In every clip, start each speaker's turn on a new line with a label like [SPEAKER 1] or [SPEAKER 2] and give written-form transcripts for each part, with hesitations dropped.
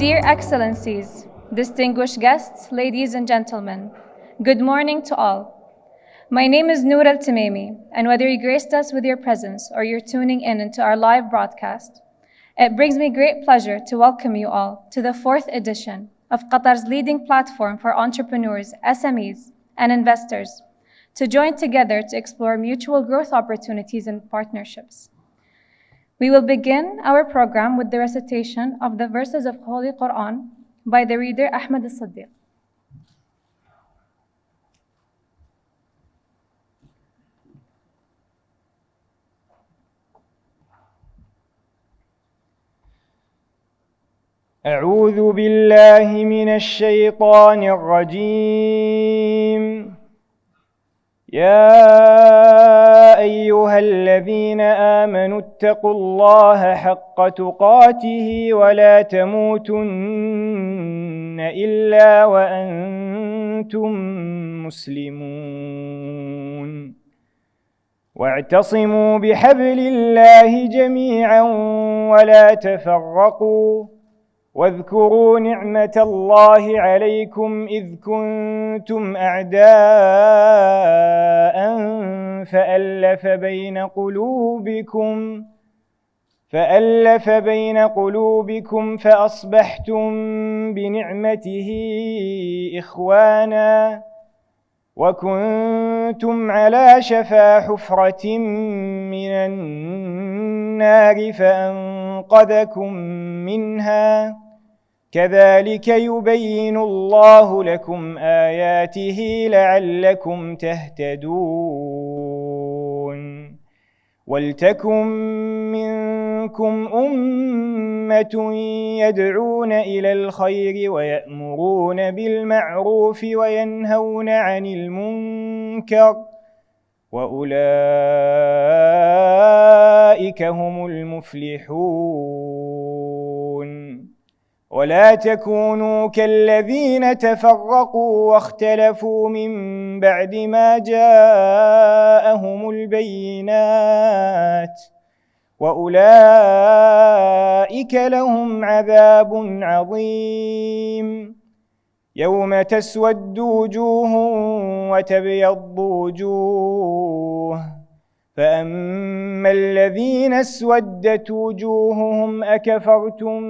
[SPEAKER 1] Dear Excellencies, distinguished guests, ladies and gentlemen, good morning to all. My name is Noor Al-Tamimi, and whether you graced us with your presence or you're tuning in into our live broadcast, it brings me great pleasure to welcome you all to the 4th edition of Qatar's leading platform for entrepreneurs, SMEs, and investors to join together to explore mutual growth opportunities and partnerships. We will begin our program with the recitation of the verses of Holy Quran by the reader Ahmed As-Siddiq.
[SPEAKER 2] أعوذ بالله من الشيطان الرجيم. يا أيها الذين آمنوا اتقوا الله حق تقاته ولا تموتن إلا وأنتم مسلمون واعتصموا بحبل الله جميعا ولا تفرقوا واذكروا نعمة الله عليكم إذ كنتم أعداء فألف بين قلوبكم فأصبحتم بنعمته إخوانا وكنتم على شفا حفرة من النار فأنقذكم منها كذلك يبين الله لكم آياته لعلكم تهتدون ولتكن منكم أمة يدعون إلى الخير ويأمرون بالمعروف وينهون عن المنكر وأولئك هم المفلحون ولا تكونوا كالذين تفرقوا واختلفوا من بعد ما جاءهم البينات وأولئك لهم عذاب عظيم يوم تسود وجوه وتبيض وجوه فأما الذين اسودت وجوههم أكفرتم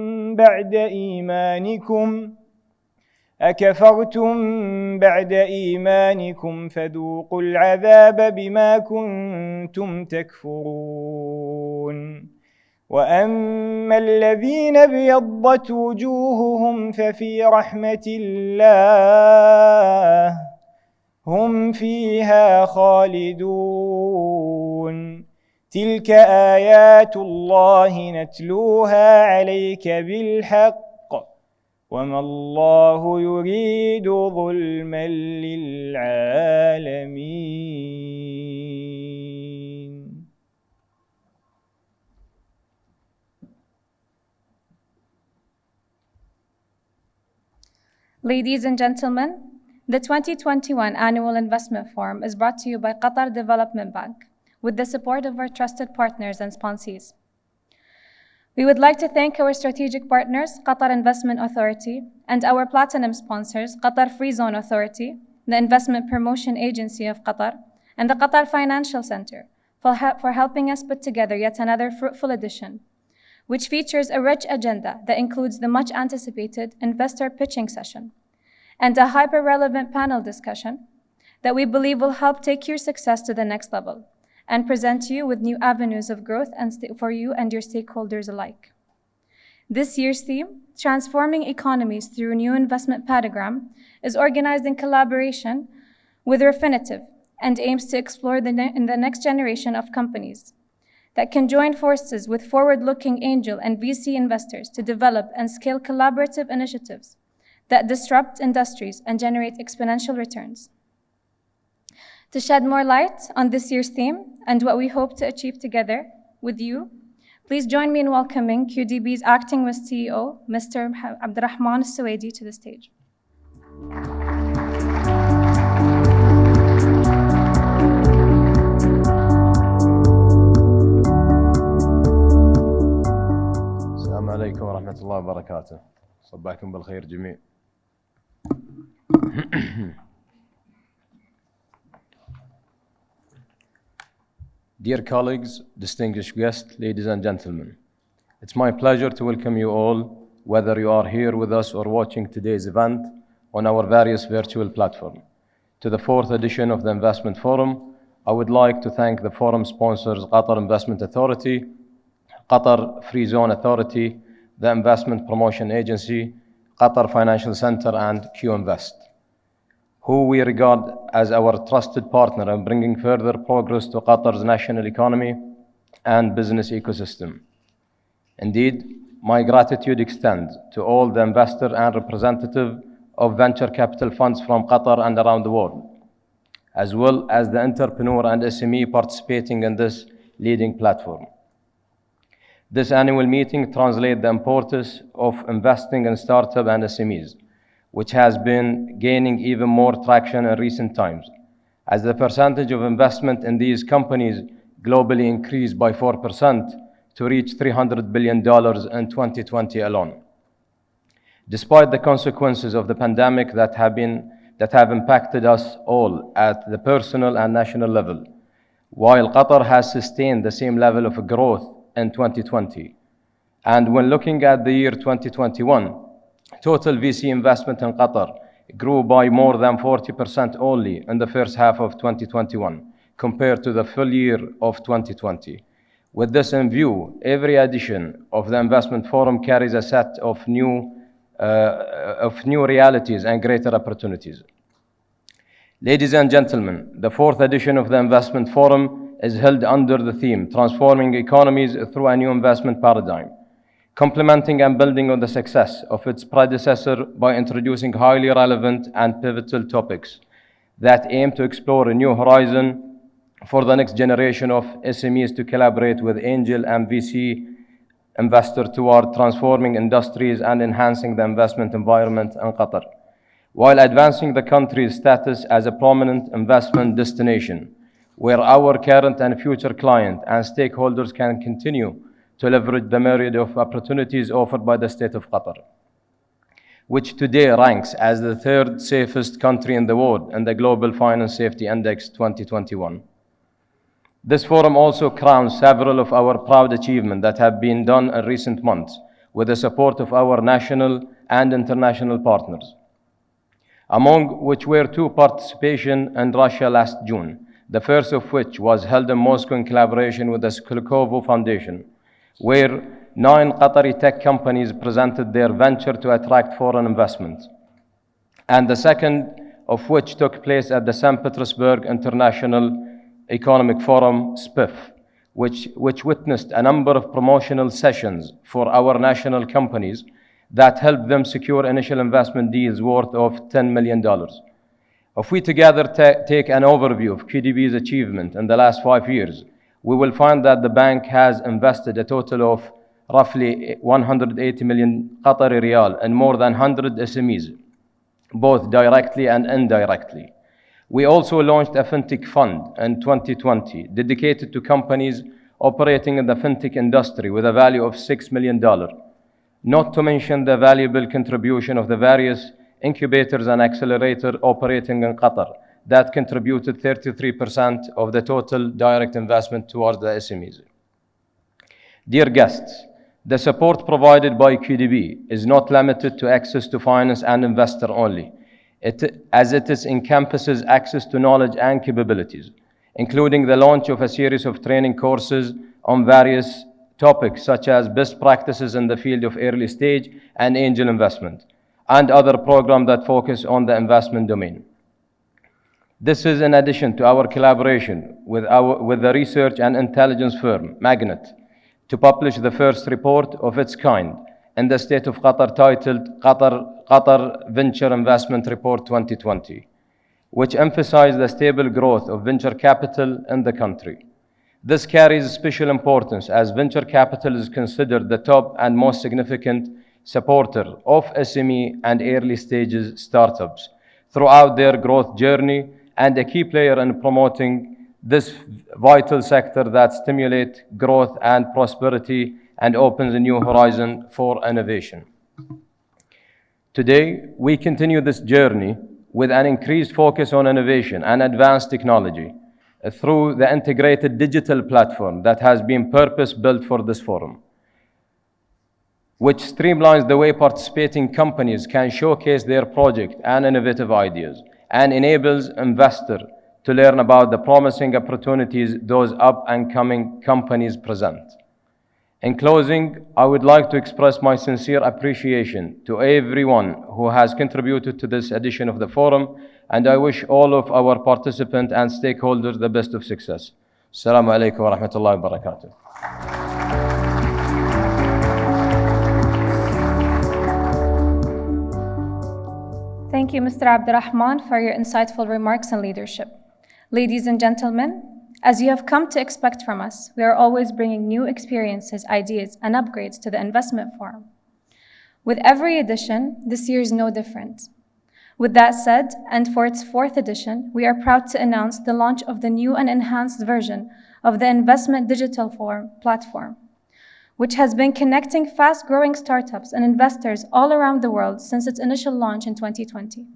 [SPEAKER 2] بعد إيمانكم فذوقوا العذاب بما كنتم تكفرون وأما الذين ابيضت وجوههم ففي رحمة الله هم فيها خالدون تلك آيات الله نتلوها عليك بالحق وما الله يريد ظلما للعالمين.
[SPEAKER 1] Ladies and gentlemen, the 2021 Annual Investment Forum is brought to you by Qatar Development Bank with the support of our trusted partners and sponsees. We would like to thank our strategic partners, Qatar Investment Authority, and our platinum sponsors, Qatar Free Zone Authority, the Investment Promotion Agency of Qatar, and the Qatar Financial Center for helping us put together yet another fruitful edition, which features a rich agenda that includes the much anticipated investor pitching session and a hyper-relevant panel discussion that we believe will help take your success to the next level and present you with new avenues of growth for you and your stakeholders alike. This year's theme, Transforming Economies Through a New Investment Paradigm, is organized in collaboration with Refinitiv and aims to explore the next generation of companies that can join forces with forward-looking angel and VC investors to develop and scale collaborative initiatives that disrupt industries and generate exponential returns. To shed more light on this year's theme and what we hope to achieve together with you, please join me in welcoming QDB's Acting CEO, Mr. Abdurrahman Al-Suwaidi, to the stage.
[SPEAKER 3] Assalamu alaikum wa rahmatullahi wa barakatuh. صباحكم بالخير جميع. Dear colleagues, distinguished guests, ladies and gentlemen, it's my pleasure to welcome you all, whether you are here with us or watching today's event on our various virtual platforms. To the fourth edition of the Investment Forum, I would like to thank the forum sponsors Qatar Investment Authority, Qatar Free Zone Authority, the Investment Promotion Agency, Qatar Financial Center, and QInvest, who we regard as our trusted partner in bringing further progress to Qatar's national economy and business ecosystem. Indeed, my gratitude extends to all the investor and representative of venture capital funds from Qatar and around the world, as well as the entrepreneur and SME participating in this leading platform. This annual meeting translates the importance of investing in startups and SMEs, which has been gaining even more traction in recent times, as the percentage of investment in these companies globally increased by 4% to reach $300 billion in 2020 alone. Despite the consequences of the pandemic that have impacted us all at the personal and national level, while Qatar has sustained the same level of growth in 2020. And when looking at the year 2021, total VC investment in Qatar grew by more than 40% only in the first half of 2021 compared to the full year of 2020. With this in view, every edition of the Investment Forum carries a set of new realities and greater opportunities. Ladies and gentlemen, the fourth edition of the Investment Forum is held under the theme, Transforming Economies Through a New Investment Paradigm, complementing and building on the success of its predecessor by introducing highly relevant and pivotal topics that aim to explore a new horizon for the next generation of SMEs to collaborate with angel and VC investors toward transforming industries and enhancing the investment environment in Qatar, while advancing the country's status as a prominent investment destination, where our current and future clients and stakeholders can continue to leverage the myriad of opportunities offered by the state of Qatar, which today ranks as the third safest country in the world in the Global Finance Safety Index 2021. This forum also crowns several of our proud achievements that have been done in recent months with the support of our national and international partners, among which were two participations in Russia last June, the first of which was held in Moscow in collaboration with the Skolkovo Foundation, where 9 Qatari tech companies presented their venture to attract foreign investment, and the second of which took place at the St. Petersburg International Economic Forum, SPIF, which witnessed a number of promotional sessions for our national companies that helped them secure initial investment deals worth of $10 million. If we together take an overview of QDB's achievement in the last 5 years, we will find that the bank has invested a total of roughly 180 million Qatari riyal in more than 100 SMEs, both directly and indirectly. We also launched a fintech fund in 2020 dedicated to companies operating in the fintech industry with a value of $6 million, not to mention the valuable contribution of the various incubators and accelerators operating in Qatar that contributed 33% of the total direct investment towards the SMEs. Dear guests, the support provided by QDB is not limited to access to finance and investor only, as it encompasses access to knowledge and capabilities, including the launch of a series of training courses on various topics such as best practices in the field of early stage and angel investment, and other programs that focus on the investment domain. This is in addition to our collaboration with the research and intelligence firm, Magnet, to publish the first report of its kind in the state of Qatar titled Qatar Venture Investment Report 2020, which emphasized the stable growth of venture capital in the country. This carries special importance as venture capital is considered the top and most significant supporter of SME and early stages startups throughout their growth journey, and a key player in promoting this vital sector that stimulates growth and prosperity and opens a new horizon for innovation. Today, we continue this journey with an increased focus on innovation and advanced technology through the integrated digital platform that has been purpose-built for this forum, which streamlines the way participating companies can showcase their project and innovative ideas, and enables investors to learn about the promising opportunities those up-and-coming companies present. In closing, I would like to express my sincere appreciation to everyone who has contributed to this edition of the forum, and I wish all of our participants and stakeholders the best of success. Assalamu alaikum wa rahmatullahi wa barakatuh.
[SPEAKER 1] Thank you, Mr. Abdurrahman, for your insightful remarks and leadership. Ladies and gentlemen, as you have come to expect from us, we are always bringing new experiences, ideas, and upgrades to the investment forum. With every edition, this year is no different. With that said, and for its 4th edition, we are proud to announce the launch of the new and enhanced version of the Investment Digital Forum platform, which has been connecting fast-growing startups and investors all around the world since its initial launch in 2020.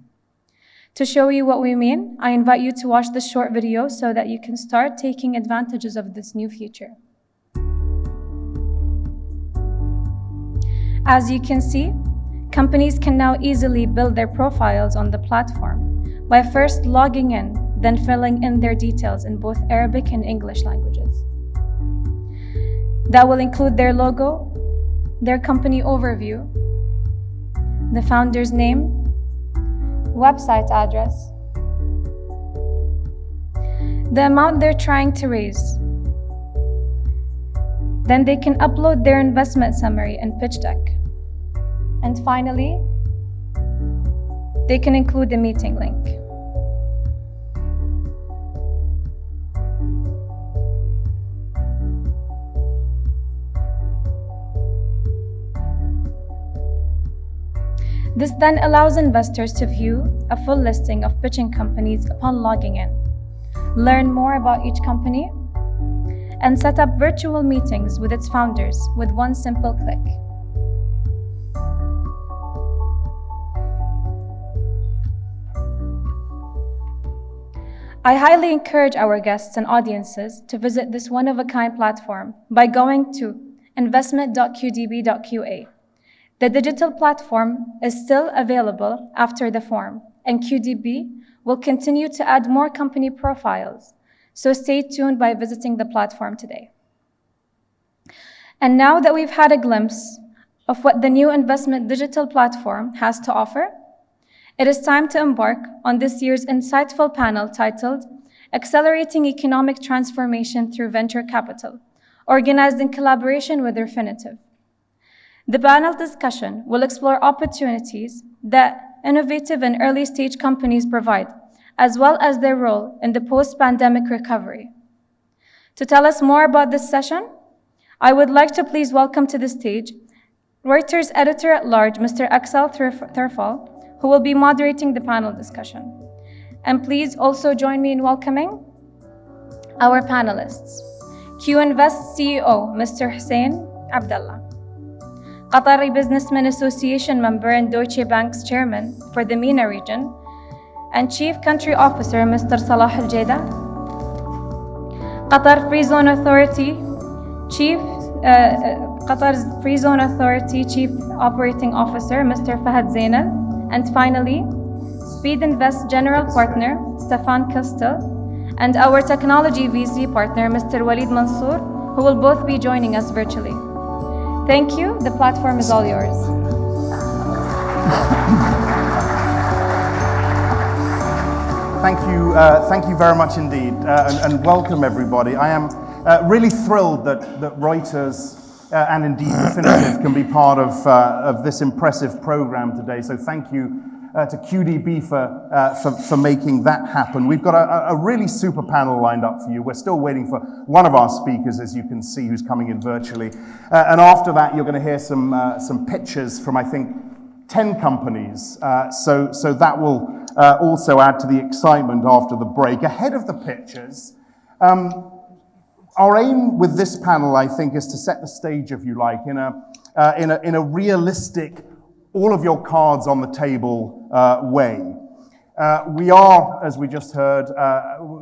[SPEAKER 1] To show you what we mean, I invite you to watch this short video so that you can start taking advantages of this new feature. As you can see, companies can now easily build their profiles on the platform by first logging in, then filling in their details in both Arabic and English languages. That will include their logo, their company overview, the founder's name, website address, the amount they're trying to raise. Then they can upload their investment summary and pitch deck. And finally, they can include the meeting link. This then allows investors to view a full listing of pitching companies upon logging in, learn more about each company, and set up virtual meetings with its founders with one simple click. I highly encourage our guests and audiences to visit this one-of-a-kind platform by going to investment.qdb.qa. The digital platform is still available after the forum, and QDB will continue to add more company profiles, so stay tuned by visiting the platform today. And now that we've had a glimpse of what the new investment digital platform has to offer, it is time to embark on this year's insightful panel titled Accelerating Economic Transformation Through Venture Capital, organized in collaboration with Refinitiv. The panel discussion will explore opportunities that innovative and early-stage companies provide, as well as their role in the post-pandemic recovery. To tell us more about this session, I would like to please welcome to the stage Reuters Editor-at-Large, Mr. Axel Thurfall, who will be moderating the panel discussion. And please also join me in welcoming our panelists. QInvest CEO, Mr. Hussein Abdallah. Qatari Businessmen Association member and Deutsche Bank's chairman for the MENA region, and Chief Country Officer, Mr. Salah Al-Jada. Qatar's Free Zone Authority Chief Operating Officer, Mr. Fahad Zainal. And finally, Speed Invest General Partner, Stefan Kistel, and our Technology VC partner, Mr. Walid Mansour, who will both be joining us virtually. Thank you. The platform is all yours.
[SPEAKER 4] Thank you very much indeed, and welcome everybody. I am really thrilled that Reuters and indeed Refinitiv can be part of this impressive program today. So thank you to QDB for making that happen. We've got a really super panel lined up for you. We're still waiting for one of our speakers, as you can see, who's coming in virtually. And after that, you're going to hear some pitches from, I think, 10 companies. So that will also add to the excitement after the break. Ahead of the pitches, our aim with this panel, I think, is to set the stage, if you like, in a realistic all of your cards on the table way. We are, as we just heard,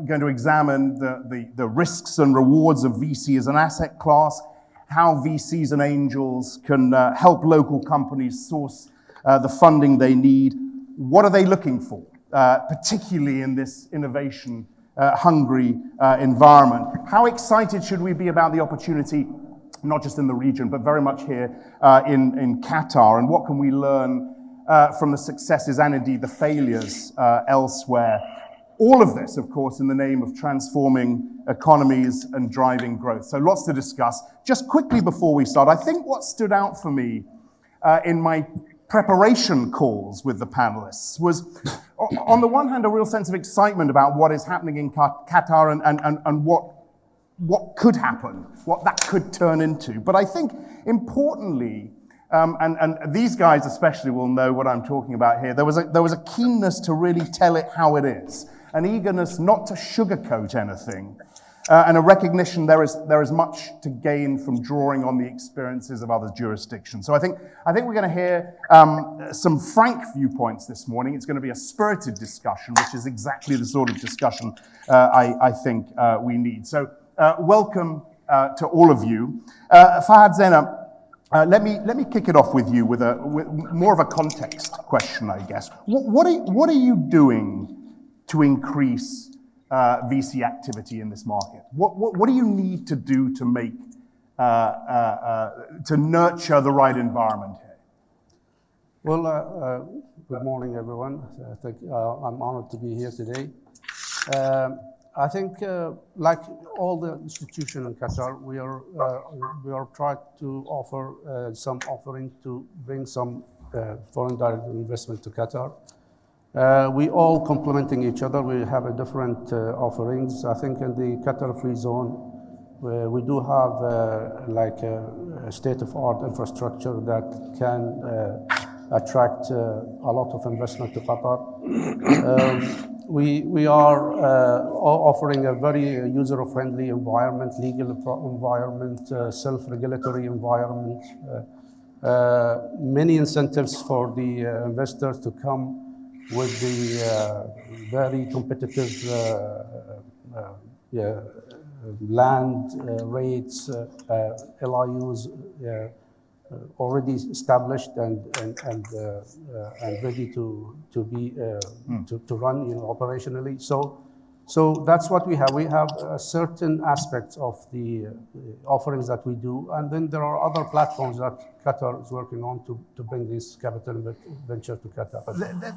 [SPEAKER 4] going to examine the risks and rewards of VC as an asset class, how VCs and angels can help local companies source the funding they need. What are they looking for, particularly in this innovation hungry environment? How excited should we be about the opportunity, not just in the region, but very much here in Qatar? And what can we learn from the successes and indeed the failures elsewhere? All of this, of course, in the name of transforming economies and driving growth. So lots to discuss. Just quickly before we start, I think what stood out for me in my preparation calls with the panelists was, on the one hand, a real sense of excitement about what is happening in Qatar and what could happen, what that could turn into. But I think, importantly, and these guys especially will know what I'm talking about here, there was a keenness to really tell it how it is, an eagerness not to sugarcoat anything, and a recognition there is much to gain from drawing on the experiences of other jurisdictions. So I think we're going to hear some frank viewpoints this morning. It's going to be a spirited discussion, which is exactly the sort of discussion I think we need. So welcome to all of you. Fahad Zainab, let me kick it off with you with more of a context question, I guess. What are you doing to increase VC activity in this market? What do you need to do to make to nurture the right environment here?
[SPEAKER 5] Well, good morning, everyone. I'm honored to be here today. I think, like all the institutions in Qatar, we are trying to offer some offering to bring some foreign direct investment to Qatar. We all complementing each other. We have a different offerings. I think in the Qatar Free Zone, we do have like a state-of-art infrastructure that can attract a lot of investment to Qatar. We are offering a very user-friendly environment, legal environment, self-regulatory environment, many incentives for the investors to come with the very competitive land rates, LIUs already established and ready to be to run, operationally. So that's what we have. We have certain aspects of the offerings that we do, and then there are other platforms that Qatar is working on to bring this capital venture to Qatar.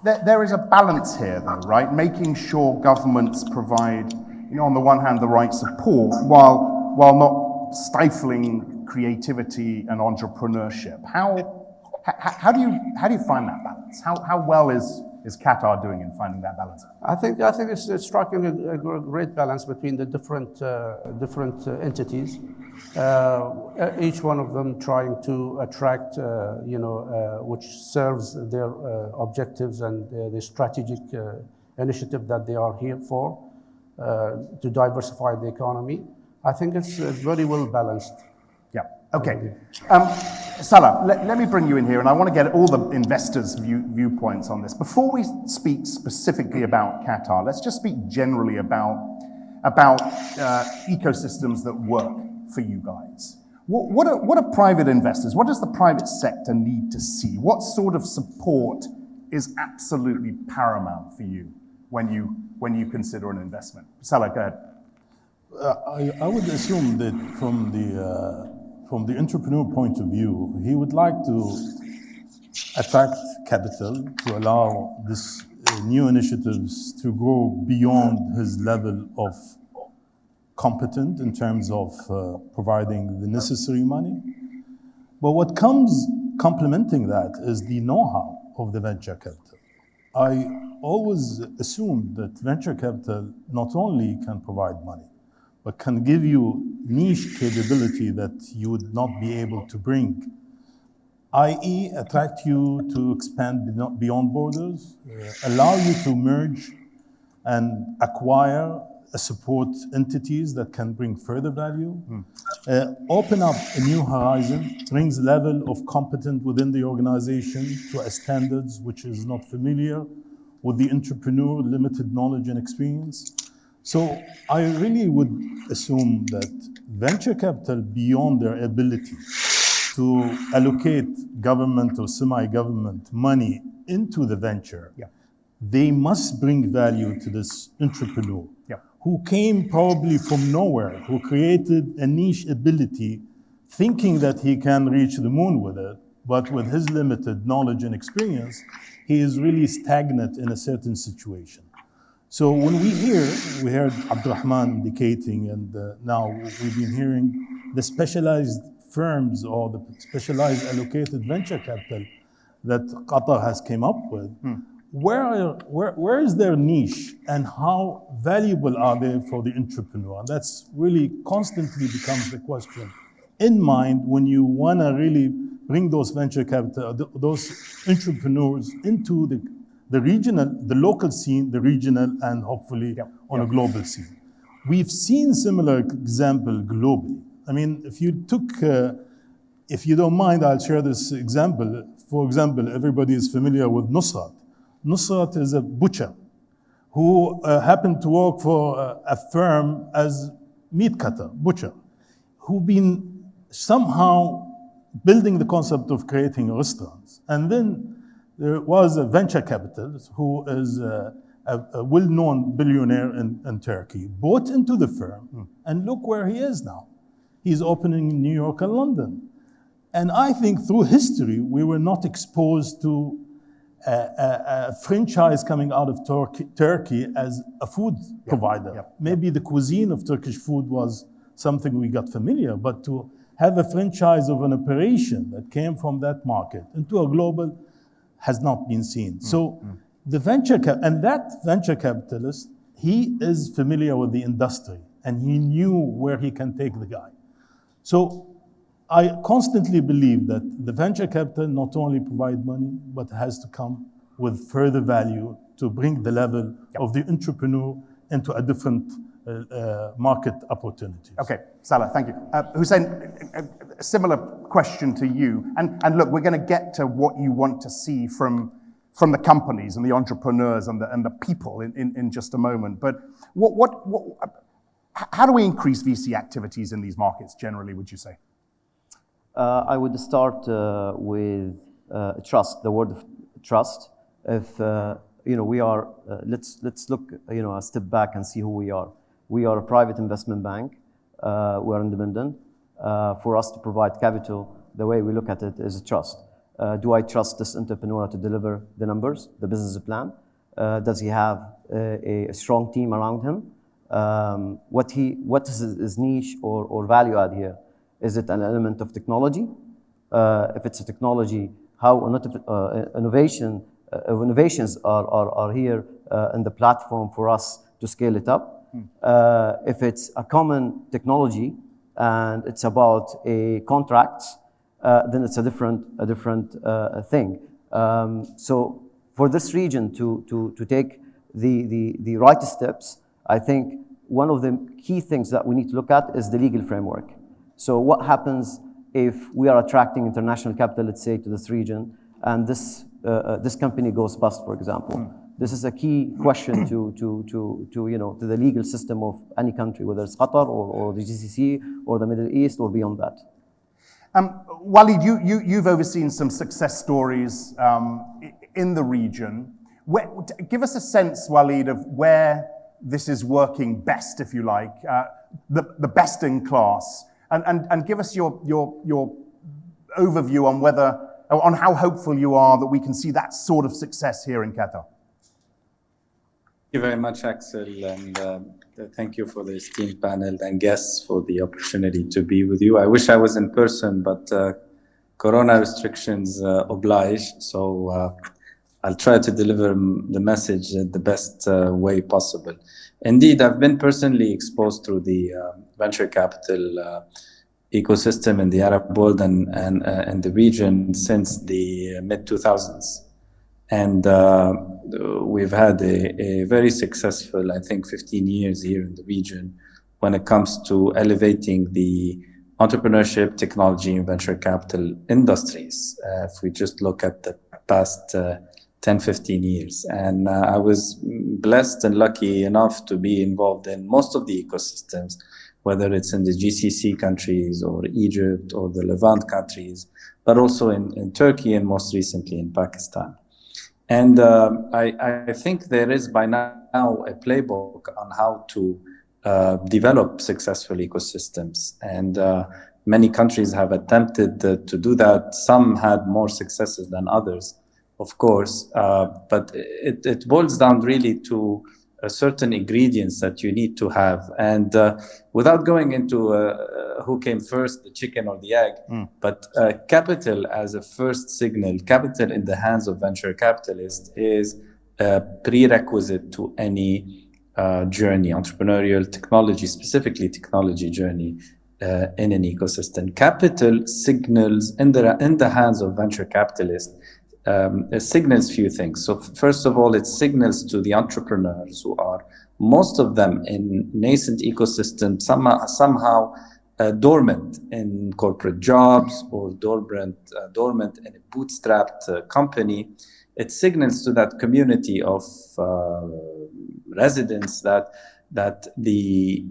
[SPEAKER 4] There is a balance here, though, right? Making sure governments provide, on the one hand, the right support, while not stifling creativity and entrepreneurship. How do you find that balance? How well is Qatar doing in finding that balance?
[SPEAKER 5] I think it's striking a great balance between the different entities. Each one of them trying to attract, which serves their objectives and the strategic initiative that they are here for, to diversify the economy. I think it's very well balanced.
[SPEAKER 4] Yeah. Okay. Salah, let me bring you in here, and I want to get all the investors' viewpoints on this. Before we speak specifically about Qatar, let's just speak generally about ecosystems that work for you guys. What are private investors? What does the private sector need to see? What sort of support is absolutely paramount for you when you consider an investment? Salah, go ahead.
[SPEAKER 6] I would assume that from the entrepreneur point of view, he would like to attract capital to allow this new initiatives to go beyond his level of competent in terms of providing the necessary money. But what comes complementing that is the know-how of the venture capital. I always assumed that venture capital not only can provide money, but can give you niche capability that you would not be able to bring, i.e. attract you to expand beyond borders, allow you to merge and acquire support entities that can bring further value, open up a new horizon, brings level of competence within the organization to a standards which is not familiar with the entrepreneur, limited knowledge and experience. So I really would assume that venture capital, beyond their ability to allocate government or semi-government money into the venture, they must bring value to this entrepreneur who came probably from nowhere, who created a niche ability thinking that he can reach the moon with it, but with his limited knowledge and experience, he is really stagnant in a certain situation. So when we heard Abdurrahman indicating, and now we've been hearing the specialized firms or the specialized allocated venture capital that Qatar has came up with, where is their niche and how valuable are they for the entrepreneur? And that's really constantly becomes the question in mind when you want to really bring those venture capital, those entrepreneurs into the regional, the local scene, the regional, and hopefully on a global scene. We've seen similar example globally. I mean, if you took, if you don't mind, I'll share this example. For example, everybody is familiar with Nusrat. Nusrat is a butcher who happened to work for a firm as meat cutter, butcher, who been somehow building the concept of creating restaurants. And then there was a venture capitalist who is a well-known billionaire in Turkey, bought into the firm, and look where he is now. He's opening in New York and London. And I think through history, we were not exposed to a franchise coming out of Turkey as a food provider. Maybe the cuisine of Turkish food was something we got familiar, but to have a franchise of an operation that came from that market into a global has not been seen. So the that venture capitalist, he is familiar with the industry and he knew where he can take the guy. So I constantly believe that the venture capital not only provide money, but has to come with further value to bring the level of the entrepreneur into a different market opportunities.
[SPEAKER 4] Okay, Salah, thank you. Hussein, a similar question to you. And look, we're going to get to what you want to see from the companies and the entrepreneurs and the people in just a moment. But how do we increase VC activities in these markets generally, would you say?
[SPEAKER 7] I would start with trust, the word of trust. If we are, let's look, a step back and see who we are. We are a private investment bank. We are independent. For us to provide capital, the way we look at it is trust. Do I trust this entrepreneur to deliver the numbers, the business plan? Does he have a strong team around him? What is his niche or value add here? Is it an element of technology? If it's a technology, how innovations are here in the platform for us to scale it up? If it's a common technology and it's about a contract, then it's a different thing. So for this region to take the right steps, I think one of the key things that we need to look at is the legal framework. So what happens if we are attracting international capital, let's say, to this region, and this company goes bust, for example? This is a key question to the legal system of any country, whether it's Qatar or the GCC or the Middle East or beyond that.
[SPEAKER 4] Walid, you've overseen some success stories in the region. Give us a sense, Walid, of where this is working best, if you like, the best in class. And give us your overview on how hopeful you are that we can see that sort of success here in Qatar.
[SPEAKER 8] Thank you very much, Axel, and thank you for the esteemed panel and guests for the opportunity to be with you. I wish I was in person, but Corona restrictions oblige, so I'll try to deliver the message in the best way possible. Indeed, I've been personally exposed to the venture capital ecosystem in the Arab world and the region since the mid-2000s. And we've had a very successful, I think, 15 years here in the region when it comes to elevating the entrepreneurship, technology, and venture capital industries. If we just look at the past 10, 15 years. And I was blessed and lucky enough to be involved in most of the ecosystems, whether it's in the GCC countries or Egypt or the Levant countries, but also in Turkey and most recently in Pakistan. And I think there is by now a playbook on how to develop successful ecosystems. And many countries have attempted to do that. Some had more successes than others, of course, but it boils down really to certain ingredients that you need to have. And without going into who came first, the chicken or the egg, but capital as a first signal, capital in the hands of venture capitalists is a prerequisite to any journey, entrepreneurial technology, specifically technology journey in an ecosystem. Capital signals in the hands of venture capitalists. It signals few things. So first of all, it signals to the entrepreneurs who are, most of them in nascent ecosystems, somehow dormant in corporate jobs or dormant in a bootstrapped company. It signals to that community of residents that the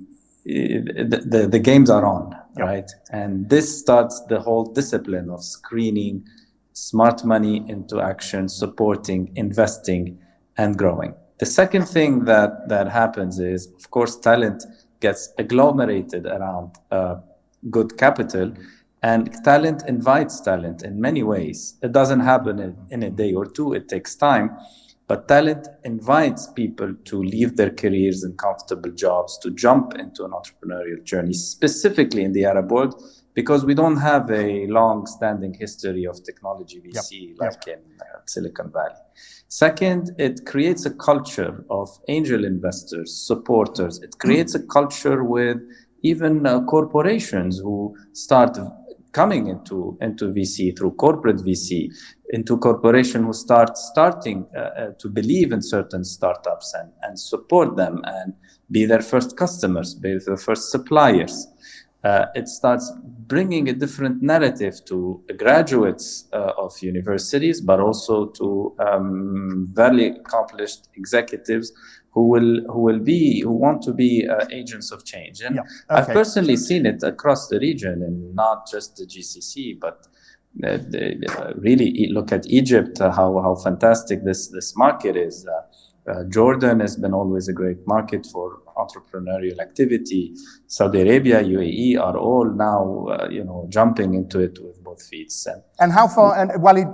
[SPEAKER 8] games are on, right? And this starts the whole discipline of screening smart money into action, supporting, investing, and growing. The second thing that happens is, of course, talent gets agglomerated around good capital, and talent invites talent in many ways. It doesn't happen in a day or two, it takes time, but talent invites people to leave their careers and comfortable jobs to jump into an entrepreneurial journey, specifically in the Arab world, because we don't have a long-standing history of technology VC like in Silicon Valley. Second, it creates a culture of angel investors, supporters. It creates a culture with even corporations who start coming into VC through corporate VC, into corporation who starting to believe in certain startups and support them and be their first customers, be their first suppliers. It starts bringing a different narrative to graduates of universities, but also to very accomplished executives who want to be agents of change. And I've personally seen it across the region, and not just the GCC, but really look at Egypt, how fantastic this market is. Jordan has been always a great market for entrepreneurial activity. Saudi Arabia, UAE are all now, jumping into it with both feet.
[SPEAKER 4] And how far, and Walid,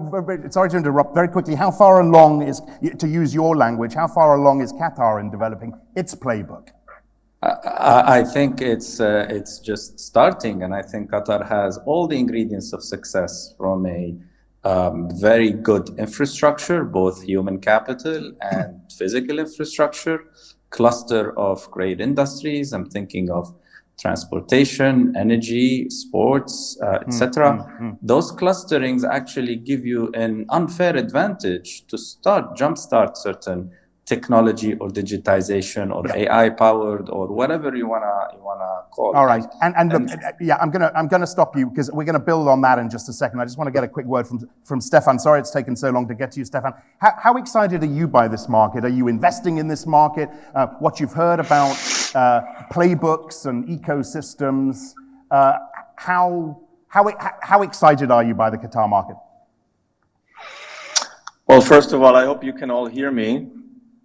[SPEAKER 4] sorry to interrupt, very quickly, how far along is, to use your language, how far along is Qatar in developing its playbook?
[SPEAKER 8] I think it's just starting, and I think Qatar has all the ingredients of success from a very good infrastructure, both human capital and physical infrastructure, cluster of great industries. I'm thinking of transportation, energy, sports, etc. Those clusterings actually give you an unfair advantage to jumpstart certain technology or digitization or AI powered or whatever you wanna call it.
[SPEAKER 4] All right, and look, I'm gonna stop you because we're gonna build on that in just a second. I just want to get a quick word from Stefan. Sorry it's taken so long to get to you, Stefan. How excited are you by this market? Are you investing in this market? What you've heard about playbooks and ecosystems? How excited are you by the Qatar market?
[SPEAKER 9] Well, first of all, I hope you can all hear me.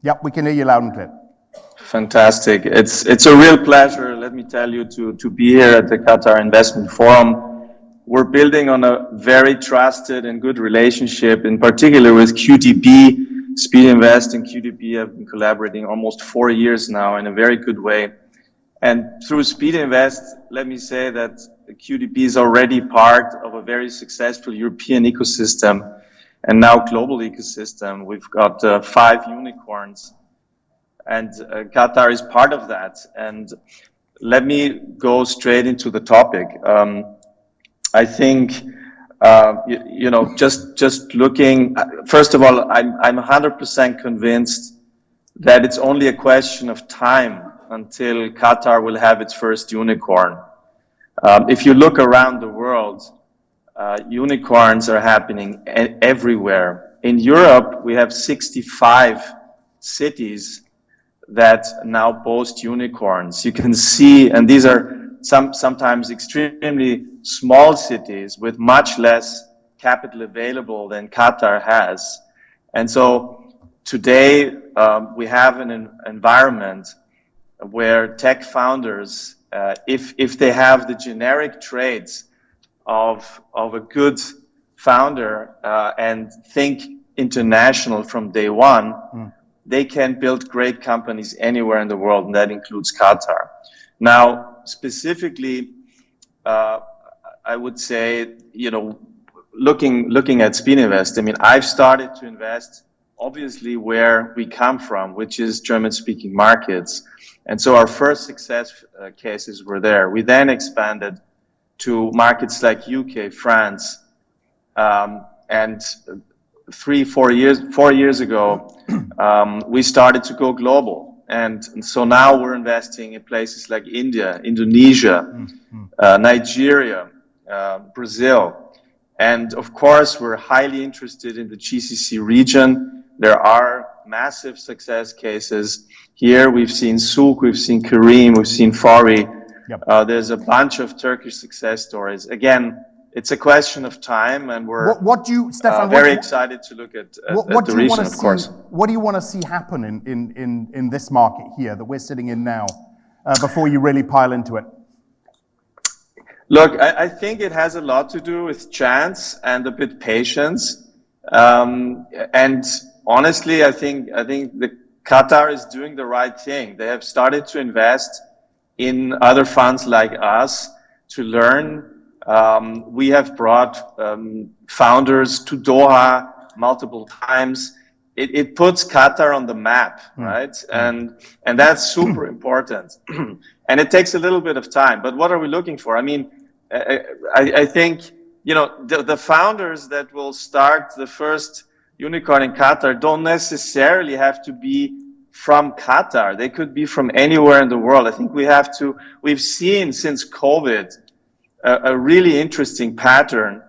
[SPEAKER 4] Yep, we can hear you loud and clear.
[SPEAKER 9] Fantastic. It's a real pleasure, let me tell you, to be here at the Qatar Investment Forum. We're building on a very trusted and good relationship, in particular with QDB. Speed Invest and QDB have been collaborating almost 4 years now in a very good way. And through Speed Invest, let me say that QDB is already part of a very successful European ecosystem and now global ecosystem. We've got 5 unicorns, and Qatar is part of that. And let me go straight into the topic. I think Just looking, first of all, I'm 100% convinced that it's only a question of time until Qatar will have its first unicorn. If you look around the world, unicorns are happening everywhere. In Europe, we have 65 cities that now boast unicorns. You can see, and these are sometimes extremely small cities with much less capital available than Qatar has. And so today we have an environment where tech founders, if they have the generic traits of a good founder and think international from day one, they can build great companies anywhere in the world, and that includes Qatar. Now, specifically, I would say, looking at Spinvest, I mean, I've started to invest obviously where we come from, which is German-speaking markets. And so our first success cases were there. We then expanded to markets like UK, France, and 4 years ago, we started to go global. And so now we're investing in places like India, Indonesia, Nigeria, Brazil. And of course, we're highly interested in the GCC region. There are massive success cases here. We've seen Souk, we've seen Kareem, we've seen Fari. Yep. There's a bunch of Turkish success stories. Again, it's a question of time, and we're
[SPEAKER 2] Stefan,
[SPEAKER 9] very excited to look at the region, of course.
[SPEAKER 2] What do you want to see happen in this market here that we're sitting in now before you really pile into it?
[SPEAKER 9] Look, I think it has a lot to do with chance and a bit patience. And honestly, I think the Qatar is doing the right thing. They have started to invest in other funds like us to learn. We have brought founders to Doha multiple times. It puts Qatar on the map, right? And that's super important. And it takes a little bit of time. But what are we looking for? I mean, I think, the founders that will start the first unicorn in Qatar don't necessarily have to be from Qatar. They could be from anywhere in the world. I think we've seen since COVID a really interesting pattern.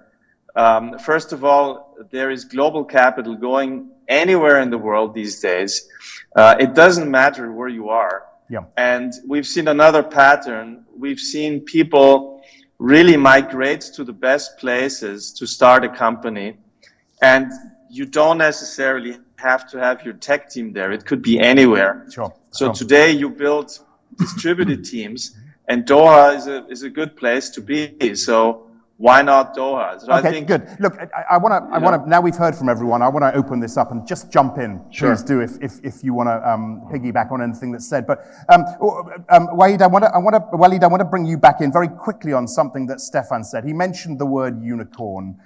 [SPEAKER 9] First of all, there is global capital going anywhere in the world these days. It doesn't matter where you are.
[SPEAKER 2] Yeah.
[SPEAKER 9] And we've seen another pattern. We've seen people really migrate to the best places to start a company. And you don't necessarily have to have your tech team there. It could be anywhere.
[SPEAKER 2] Sure.
[SPEAKER 9] So today you build distributed teams, and Doha is a good place to be. So why not Doha? So
[SPEAKER 2] okay, good. Look, I want to. Now we've heard from everyone. I want to open this up and just jump in.
[SPEAKER 9] Sure.
[SPEAKER 2] Please do if you want to piggyback on anything that's said. But Wahid, I want to bring you back in very quickly on something that Stefan said. He mentioned the word unicorn.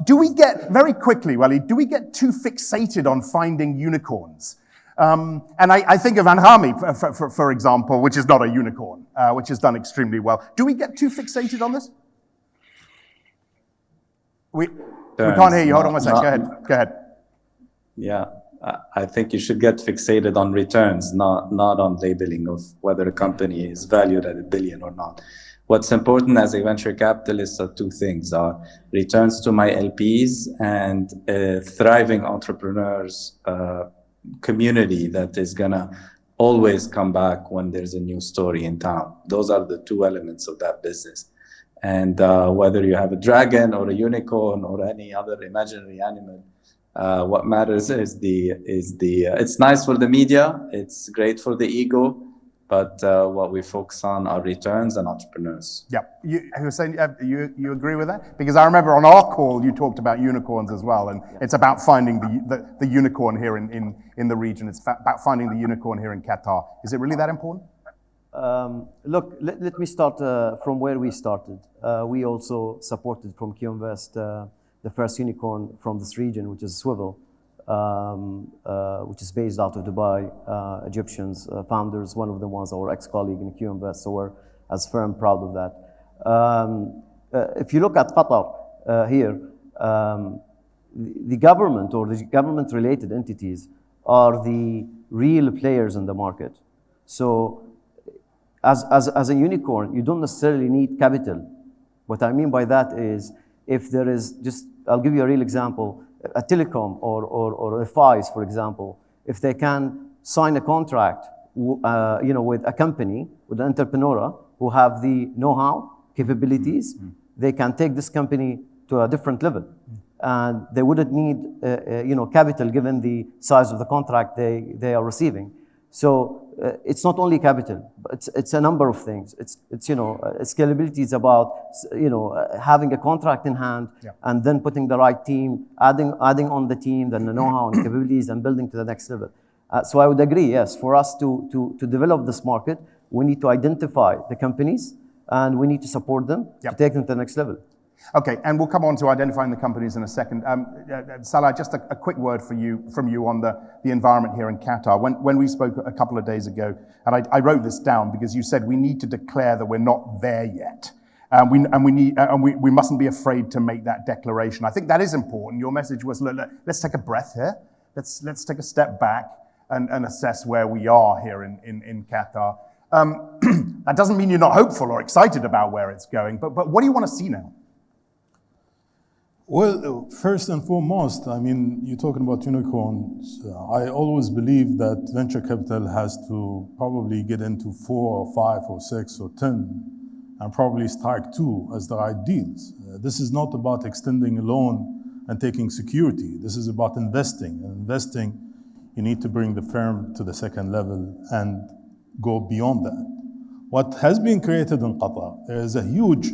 [SPEAKER 2] Do we get very quickly, Wahid? Do we get too fixated on finding unicorns? And I think of Anhami, for example, which is not a unicorn, which has done extremely well. Do we get too fixated on this? We can't hear you. Hold on one second. Go ahead.
[SPEAKER 8] Yeah, I think you should get fixated on returns, not on labeling of whether a company is valued at $1 billion or not. What's important as a venture capitalist are two things: are returns to my LPs and a thriving entrepreneurs community that is gonna always come back when there's a new story in town. Those are the two elements of that business. And whether you have a dragon or a unicorn or any other imaginary animal, what matters is it's nice for the media, it's great for the ego, but what we focus on are returns and entrepreneurs.
[SPEAKER 2] Yeah, Hussein, you agree with that? Because I remember on our call you talked about unicorns as well, and it's about finding the unicorn here in the region. It's about finding the unicorn here in Qatar. Is it really that important?
[SPEAKER 7] Look, let me start from where we started. We also supported from QInvest the first unicorn from this region, which is Swivel, which is based out of Dubai. Egyptians, founders, one of them was our ex-colleague in QInvest, so we're as firm proud of that. If you look at Qatar, here, the government or the government-related entities are the real players in the market. So as a unicorn, you don't necessarily need capital. What I mean by that is, if there is just, I'll give you a real example, a telecom or a FIs, for example, if they can sign a contract with a company, with an entrepreneur who have the know-how, capabilities, they can take this company to a different level. And they wouldn't need capital given the size of the contract they are receiving. So it's not only capital, but it's a number of things. It's scalability is about having a contract in hand, and then putting the right team, adding on the team, then the know-how and capabilities, and building to the next level. So I would agree, yes, for us to develop this market, we need to identify the companies and we need to support them to take them to the next level.
[SPEAKER 2] Okay, and we'll come on to identifying the companies in a second. Salah, just a quick word from you on the environment here in Qatar. When we spoke a couple of days ago, and I wrote this down because you said we need to declare that we're not there yet. We mustn't be afraid to make that declaration. I think that is important. Your message was, look, let's take a breath here. Let's take a step back and assess where we are here in Qatar. That doesn't mean you're not hopeful or excited about where it's going, but what do you want to see now?
[SPEAKER 6] Well, first and foremost, I mean, you're talking about unicorns. I always believe that venture capital has to probably get into 4 or 5 or 6 or 10 and probably strike 2 as the right deals. This is not about extending a loan and taking security. This is about investing. And investing, you need to bring the firm to the second level and go beyond that. What has been created in Qatar, there is a huge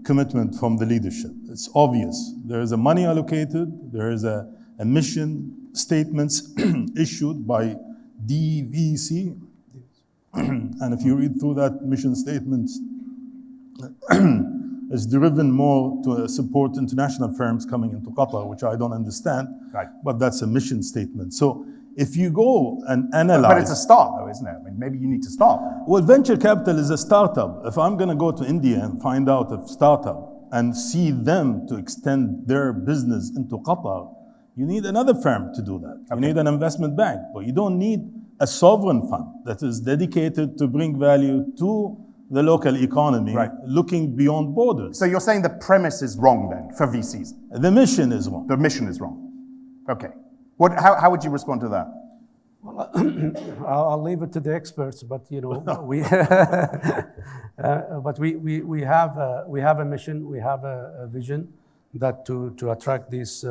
[SPEAKER 6] commitment from the leadership. It's obvious. There is a money allocated, there is a mission statements issued by DVC. And if you read through that mission statements, it's driven more to support international firms coming into Qatar, which I don't understand, but that's a mission statement. So if you go and analyze...
[SPEAKER 2] But it's a start though, isn't it? I mean, maybe you need to start.
[SPEAKER 6] Well, venture capital is a startup. If I'm gonna go to India and find out a startup and see them to extend their business into Qatar, you need another firm to do that. You need an investment bank, but you don't need a sovereign fund that is dedicated to bring value to the local economy, looking beyond borders.
[SPEAKER 2] So you're saying the premise is wrong then for VCs?
[SPEAKER 6] The mission is wrong.
[SPEAKER 2] The mission is wrong. Okay. How would you respond to that?
[SPEAKER 5] Well, I'll leave it to the experts, but we have a mission, we have a vision that to attract these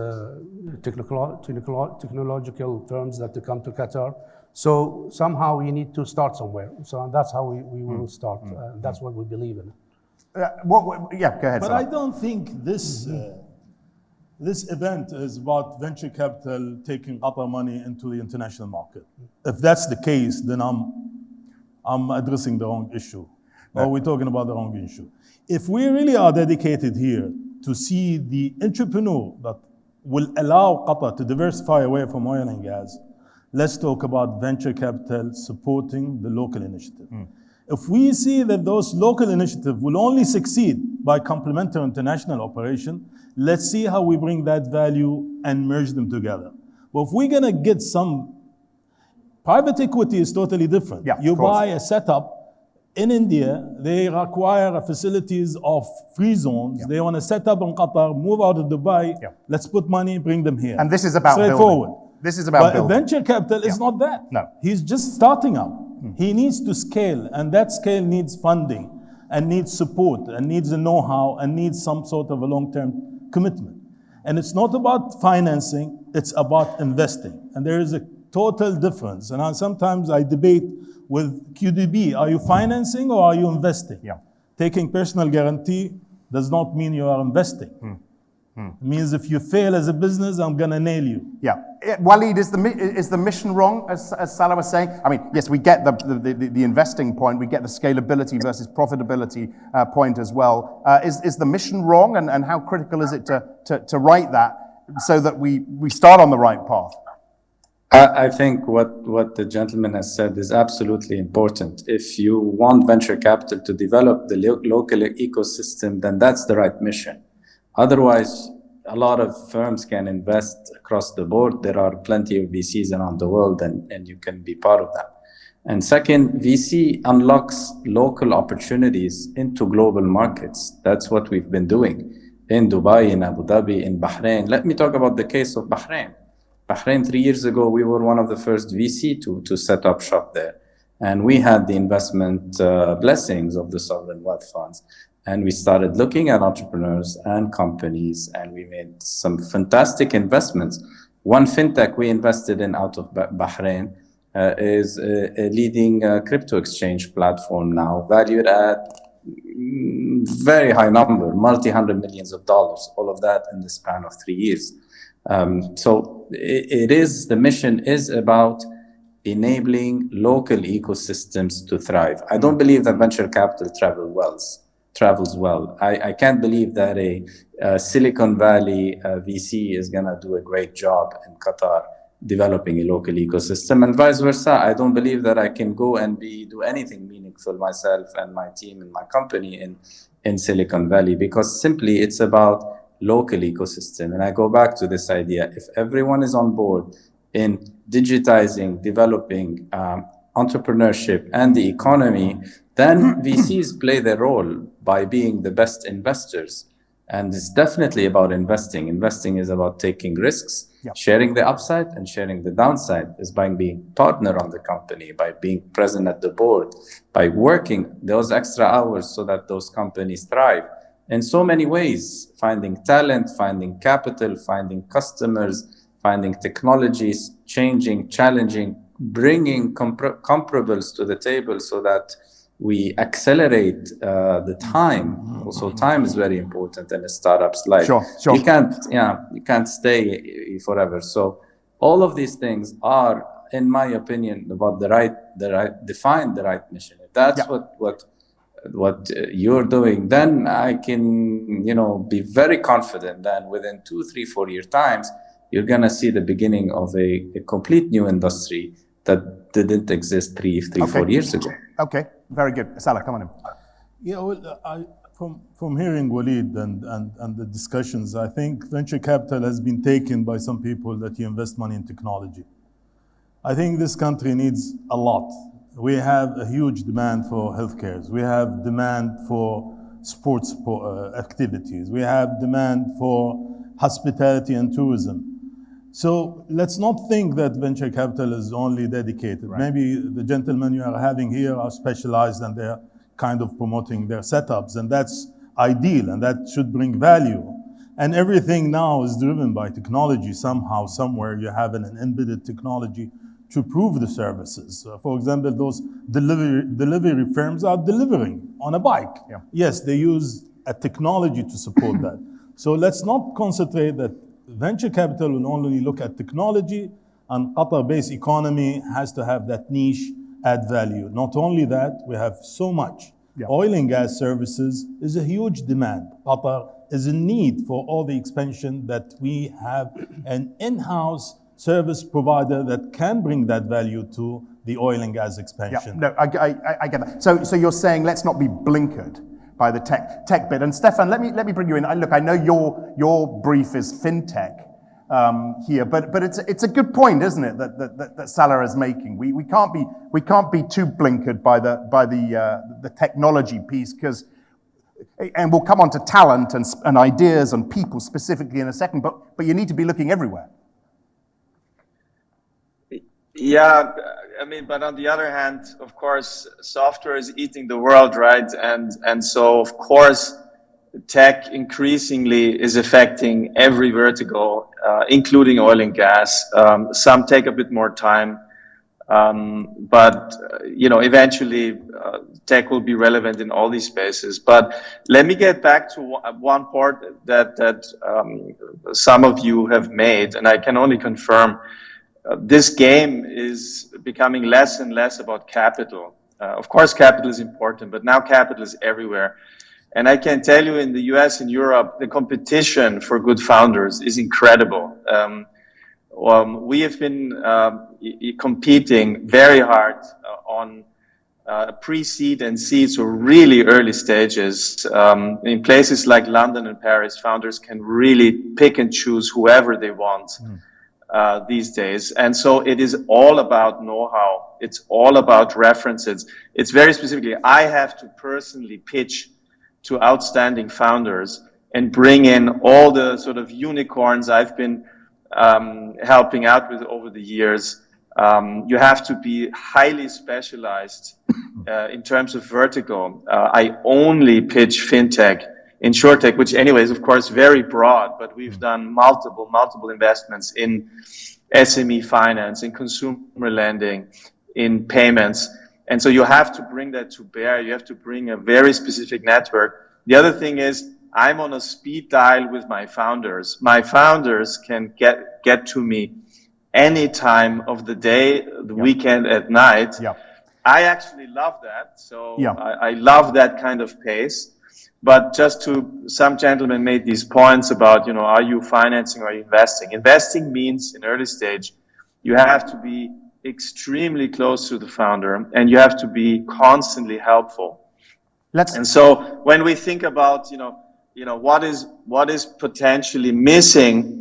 [SPEAKER 5] technological firms that to come to Qatar. So somehow we need to start somewhere. So that's how we will start. That's what we believe in.
[SPEAKER 2] Go ahead.
[SPEAKER 6] But I don't think this event is about venture capital taking Qatar money into the international market. If that's the case, then I'm addressing the wrong issue, or we're talking about the wrong issue. If we really are dedicated here to see the entrepreneur that will allow Qatar to diversify away from oil and gas, let's talk about venture capital supporting the local initiative. If we see that those local initiatives will only succeed by complementary international operation, let's see how we bring that value and merge them together. But if we're gonna get some, private equity is totally different. You buy a setup in India, they require facilities of free zones. They want to set up in Qatar, move out of Dubai, let's put money, bring them here.
[SPEAKER 2] And this is about
[SPEAKER 6] straightforward.
[SPEAKER 2] Building. This is about building.
[SPEAKER 6] But venture capital is not that.
[SPEAKER 2] No.
[SPEAKER 6] He's just starting up. He needs to scale, and that scale needs funding, and needs support, and needs a know-how, and needs some sort of a long-term commitment. And it's not about financing, it's about investing. And there is a total difference. And sometimes I debate with QDB, are you financing or are you investing? Taking personal guarantee does not mean you are investing. It means if you fail as a business, I'm gonna nail you.
[SPEAKER 2] Waleed, is the mission wrong, as Salah was saying? I mean, yes, we get the investing point, we get the scalability versus profitability point as well. Is the mission wrong, and how critical is it to write that so that we start on the right path?
[SPEAKER 8] I think what the gentleman has said is absolutely important. If you want venture capital to develop the local ecosystem, then that's the right mission. Otherwise, a lot of firms can invest across the board. There are plenty of VCs around the world, and you can be part of that. And second, VC unlocks local opportunities into global markets. That's what we've been doing in Dubai, in Abu Dhabi, in Bahrain. Let me talk about the case of Bahrain. Bahrain, 3 years ago, we were one of the first VC to set up shop there. And we had the investment blessings of the sovereign wealth funds. And we started looking at entrepreneurs and companies, and we made some fantastic investments. One fintech we invested in out of Bahrain is a leading crypto exchange platform now, valued at very high number, multi-hundred millions of dollars, all of that in the span of 3 years. So the mission is about enabling local ecosystems to thrive. I don't believe that venture capital travels well. I can't believe that a Silicon Valley VC is gonna do a great job in Qatar developing a local ecosystem, and vice versa. I don't believe that I can go and do anything meaningful myself and my team and my company in Silicon Valley, because simply it's about local ecosystem. And I go back to this idea: if everyone is on board in digitizing, developing entrepreneurship and the economy, then VCs play their role by being the best investors. And it's definitely about investing. Investing is about taking risks, sharing the upside and sharing the downside, is by being partner on the company, by being present at the board, by working those extra hours so that those companies thrive in so many ways: finding talent, finding capital, finding customers, finding technologies, changing, challenging, bringing comparables to the table so that we accelerate the time. Also, time is very important in a startup's life.
[SPEAKER 2] Sure.
[SPEAKER 8] You can't stay forever. So all of these things are, in my opinion, about define the right mission. If that's what you're doing, then I can, be very confident that within 2, 3, 4 year times, you're gonna see the beginning of a complete new industry that didn't exist 4 years ago.
[SPEAKER 2] Okay, very good. Salah, come on in.
[SPEAKER 6] Yeah, well, from hearing Walid and the discussions, I think venture capital has been taken by some people that you invest money in technology. I think this country needs a lot. We have a huge demand for healthcare. We have demand for sports activities. We have demand for hospitality and tourism. So let's not think that venture capital is only dedicated. Right. Maybe the gentlemen you are having here are specialized and they're kind of promoting their setups, and that's ideal and that should bring value. And everything now is driven by technology. Somehow, somewhere you have an embedded technology to prove the services. For example, those delivery firms are delivering on a bike. Yeah. Yes, they use a technology to support that. So let's not concentrate that venture capital will only look at technology, and Qatar-based economy has to have that niche add value. Not only that, we have so much. Yeah. Oil and gas services is a huge demand. Qatar is in need for all the expansion that we have an in-house service provider that can bring that value to the oil and gas expansion.
[SPEAKER 2] Yeah, no, I get that. So you're saying let's not be blinkered by the tech bit. And Stefan, let me bring you in. Look, I know your brief is fintech here, but it's a good point, isn't it, that Salah is making. We can't be too blinkered by the technology piece, because, and we'll come on to talent and ideas and people specifically in a second, but you need to be looking everywhere.
[SPEAKER 9] Yeah, I mean, but on the other hand, of course, software is eating the world, right? And so, of course, tech increasingly is affecting every vertical, including oil and gas. Some take a bit more time, but eventually tech will be relevant in all these spaces. But let me get back to one part that some of you have made, and I can only confirm. This game is becoming less and less about capital. Of course, capital is important, but now capital is everywhere. And I can tell you, in the US and Europe, the competition for good founders is incredible. We have been competing very hard on pre-seed and seed, so really early stages. In places like London and Paris, founders can really pick and choose whoever they want these days. And so it is all about know-how. It's all about references. It's very specifically, I have to personally pitch to outstanding founders and bring in all the sort of unicorns I've been helping out with over the years. You have to be highly specialized in terms of vertical. I only pitch fintech, insurtech, which anyway is of course very broad, but we've done multiple investments in SME finance, in consumer lending, in payments. And so you have to bring that to bear. You have to bring a very specific network. The other thing is, I'm on a speed dial with my founders. My founders can get to me any time of the day, the weekend, at night. I actually love that. So I love that kind of pace. But just some gentlemen made these points about, are you financing or are you investing? Investing means in early stage, you have to be extremely close to the founder and you have to be constantly helpful. And so when we think about, what is potentially missing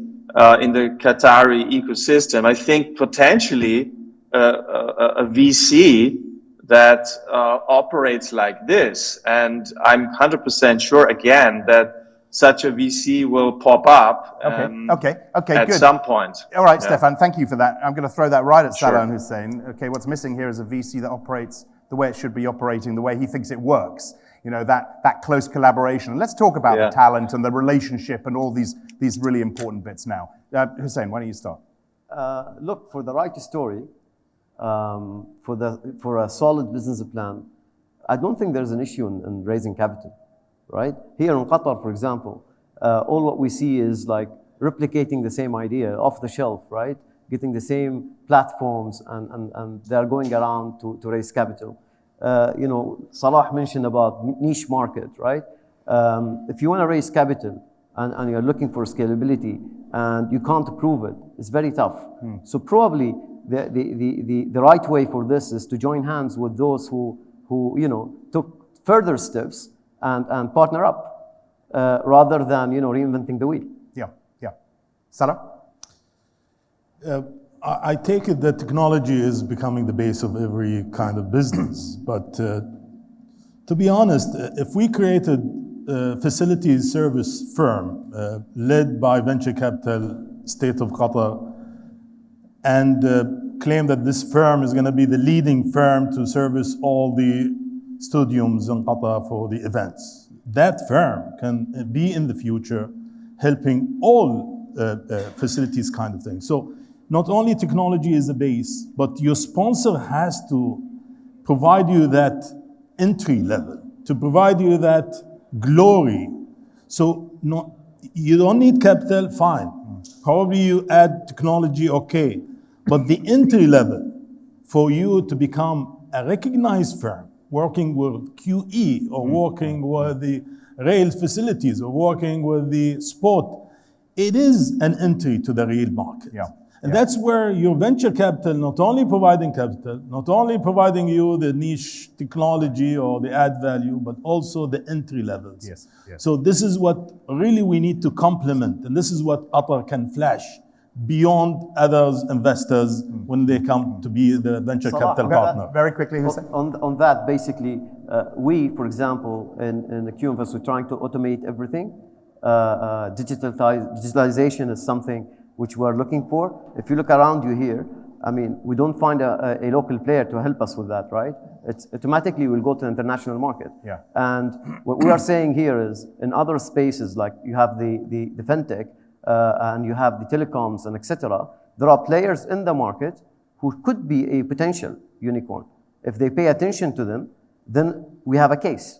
[SPEAKER 9] in the Qatari ecosystem, I think potentially a VC that operates like this. And I'm 100% sure, again, that such a VC will pop up at
[SPEAKER 2] good.
[SPEAKER 9] some point.
[SPEAKER 2] All right, Stefan, thank you for that. I'm going to throw that right at Salah and Hussein. Okay, what's missing here is a VC that operates the way it should be operating, the way he thinks it works. That close collaboration. Let's talk about the talent and the relationship and all these really important bits now. Hussein, why don't you start?
[SPEAKER 7] Look, for the right story, for a solid business plan, I don't think there's an issue in raising capital, right? Here in Qatar, for example, all what we see is like replicating the same idea off the shelf, right? Getting the same platforms and they're going around to raise capital. Salah mentioned about niche market, right? If you want to raise capital and you're looking for scalability and you can't prove it, it's very tough. So probably the right way for this is to join hands with those who took further steps and partner up rather than reinventing the wheel.
[SPEAKER 2] Yeah. Salah?
[SPEAKER 6] I take it that technology is becoming the base of every kind of business. But to be honest, if we created a facilities service firm led by venture capital, state of Qatar, and claim that this firm is going to be the leading firm to service all the stadiums in Qatar for the events, that firm can be in the future helping all facilities kind of thing. So not only technology is the base, but your sponsor has to provide you that entry level, to provide you that glory. So you don't need capital, fine. Probably you add technology, okay. But the entry level for you to become a recognized firm, working with QE or working with the rail facilities or working with the sport, it is an entry to the real market. And that's where your venture capital, not only providing capital, not only providing you the niche technology or the add value, but also the entry levels. So this is what really we need to complement. And this is what Qatar can flash beyond others investors when they come to be the venture capital partner.
[SPEAKER 2] Very quickly, Hussein.
[SPEAKER 7] On that, basically, we, for example, in the QInvest, we're trying to automate everything. Digitalization is something which we're looking for. If you look around you here, I mean, we don't find a local player to help us with that, right? It's automatically we'll go to the international market. And what we are saying here is in other spaces, like you have the fintech and you have the telecoms and etc. There are players in the market who could be a potential unicorn. If they pay attention to them, then we have a case.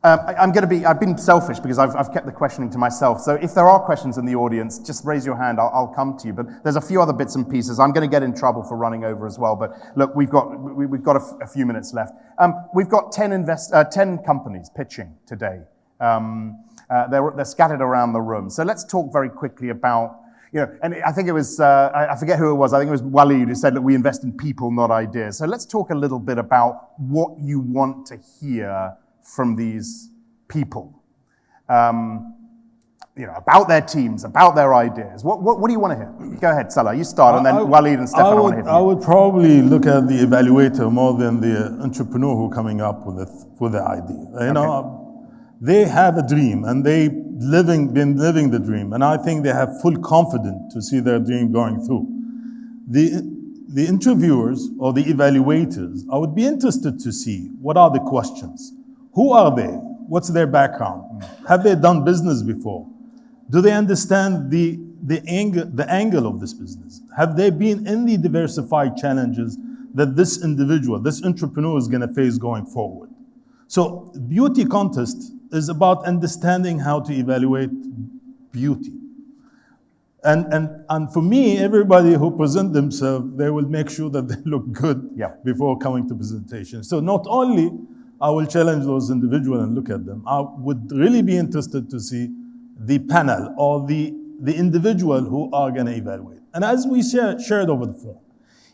[SPEAKER 2] I've been selfish because I've kept the questioning to myself. So if there are questions in the audience, just raise your hand, I'll come to you. But there's a few other bits and pieces. I'm going to get in trouble for running over as well. But look, we've got a few minutes left. We've got 10 companies pitching today. They're scattered around the room. So let's talk very quickly about, You know, and I think it was, I forget who it was, I think it was Waleed who said that we invest in people, not ideas. So let's talk a little bit about what you want to hear from these people. You know, about their teams, about their ideas. What do you want to hear? Go ahead, Salah, you start, and then Waleed and Stefan, I want to hear from you.
[SPEAKER 6] I would probably look at the evaluator more than the entrepreneur who coming up with the idea. You know, they have a dream, and they've been living the dream, and I think they have full confidence to see their dream going through. The interviewers or the evaluators, I would be interested to see what are the questions. Who are they? What's their background? Have they done business before? Do they understand the angle of this business? Have they been in the diversified challenges that this individual, this entrepreneur is going to face going forward? So beauty contest is about understanding how to evaluate beauty. And for me, everybody who present themselves, they will make sure that they look good before coming to presentation. So not only I will challenge those individuals and look at them, I would really be interested to see the panel or the individual who are going to evaluate. And as we shared over the phone,